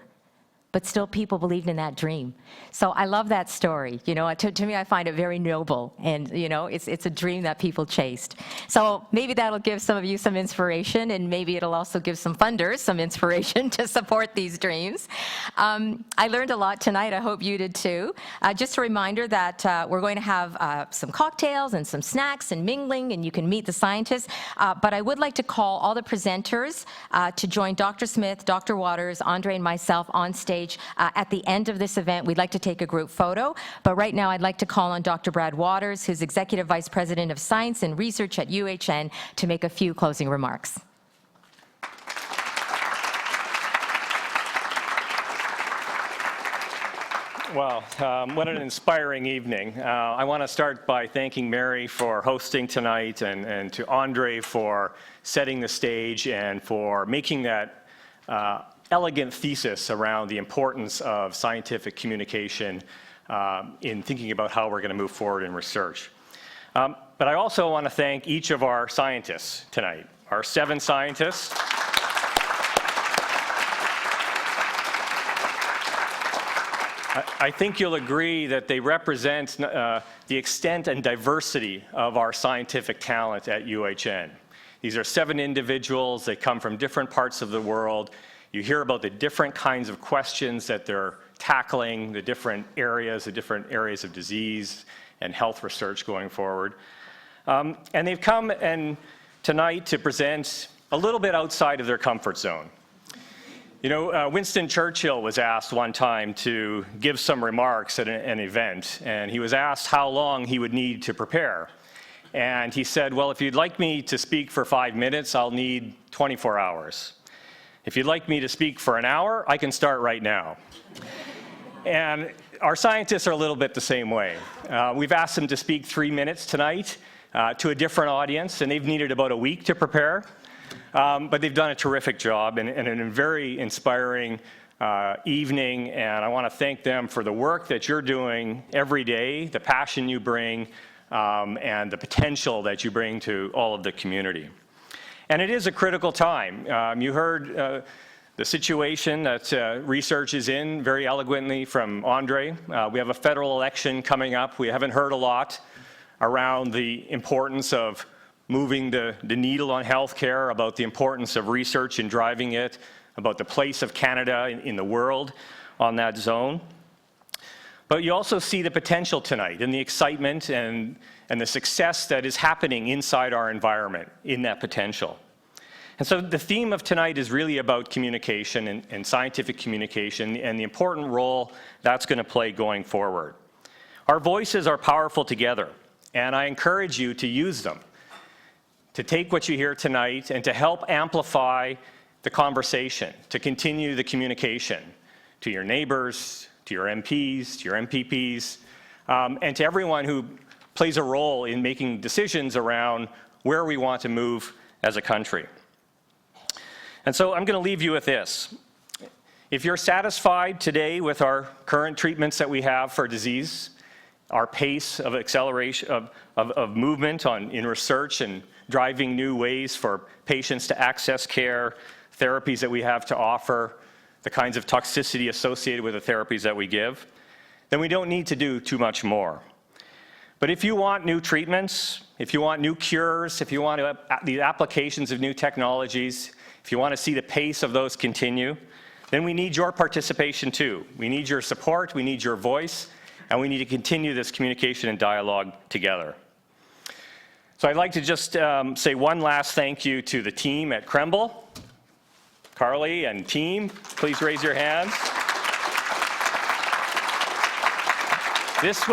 But still people believed in that dream. So I love that story. You know, to me, I find it very noble, and you know, it's a dream that people chased. So maybe that'll give some of you some inspiration, and maybe it'll also give some funders some inspiration to support these dreams. I learned a lot tonight. I hope you did too. Just a reminder that we're going to have some cocktails and some snacks and mingling, and you can meet the scientists. But I would like to call all the presenters to join Dr. Smith, Dr. Waters, Andre, and myself on stage. At the end of this event. We'd like to take a group photo, but right now I'd like to call on Dr. Brad Waters, who's Executive Vice President of Science and Research at UHN, to make a few closing remarks. Well, what an inspiring evening. I want to start by thanking Mary for hosting tonight, and to Andre for setting the stage and for making that elegant thesis around the importance of scientific communication in thinking about how we're going to move forward in research. But I also want to thank each of our scientists tonight, our 7 scientists. I think you'll agree that they represent the extent and diversity of our scientific talent at UHN. These are 7 individuals that come from different parts of the world. You hear about the different kinds of questions that they're tackling, the different areas of disease and health research going forward. And they've come tonight to present a little bit outside of their comfort zone. You know, Winston Churchill was asked one time to give some remarks at an event, and he was asked how long he would need to prepare. And he said, well, if you'd like me to speak for 5 minutes, I'll need 24 hours. If you'd like me to speak for an hour, I can start right now. And our scientists are a little bit the same way. We've asked them to speak 3 minutes tonight to a different audience, and they've needed about a week to prepare. But they've done a terrific job and a very inspiring evening, and I want to thank them for the work that you're doing every day, the passion you bring, and the potential that you bring to all of the community. And it is a critical time. You heard the situation that research is in very eloquently from Andre. We have a federal election coming up. We haven't heard a lot around the importance of moving the needle on healthcare, about the importance of research and driving it, about the place of Canada in the world on that zone. But you also see the potential tonight and the excitement and the success that is happening inside our environment in that potential. And so the theme of tonight is really about communication and scientific communication and the important role that's going to play going forward. Our voices are powerful together, and I encourage you to use them, to take what you hear tonight and to help amplify the conversation, to continue the communication to your neighbors, to your MPs, to your MPPs, and to everyone who plays a role in making decisions around where we want to move as a country. And so I'm going to leave you with this. If you're satisfied today with our current treatments that we have for disease, our pace of acceleration of movement in research and driving new ways for patients to access care, therapies that we have to offer, the kinds of toxicity associated with the therapies that we give, then we don't need to do too much more. But if you want new treatments, if you want new cures, if you want the applications of new technologies, if you want to see the pace of those continue, then we need your participation too. We need your support, we need your voice, and we need to continue this communication and dialogue together. So I'd like to just say one last thank you to the team at Krembil. Carly and team, please raise your hands. This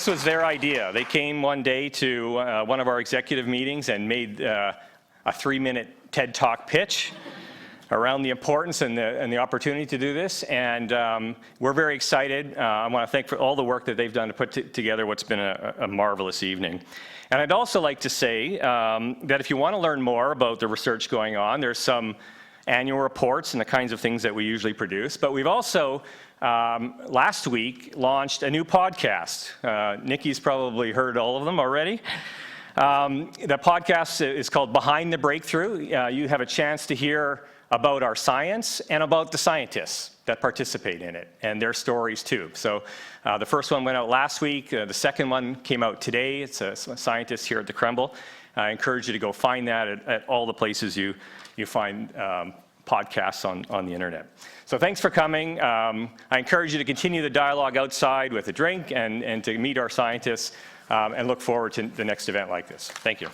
was their idea. They came one day to one of our executive meetings and made a 3-minute TED Talk pitch around the importance and the opportunity to do this, and we're very excited. I want to thank for all the work that they've done to put together what's been a marvelous evening. And I'd also like to say that if you want to learn more about the research going on, there's some annual reports and the kinds of things that we usually produce, but we've also last week launched a new podcast. Nikki's probably heard all of them already. The podcast is called Behind the Breakthrough. You have a chance to hear about our science and about the scientists that participate in it and their stories too. So the first one went out last week. The second one came out today. It's a scientist here at the Krembil. I encourage you to go find that at all the places you find podcasts on the internet. So thanks for coming. I encourage you to continue the dialogue outside with a drink and to meet our scientists and look forward to the next event like this. Thank you.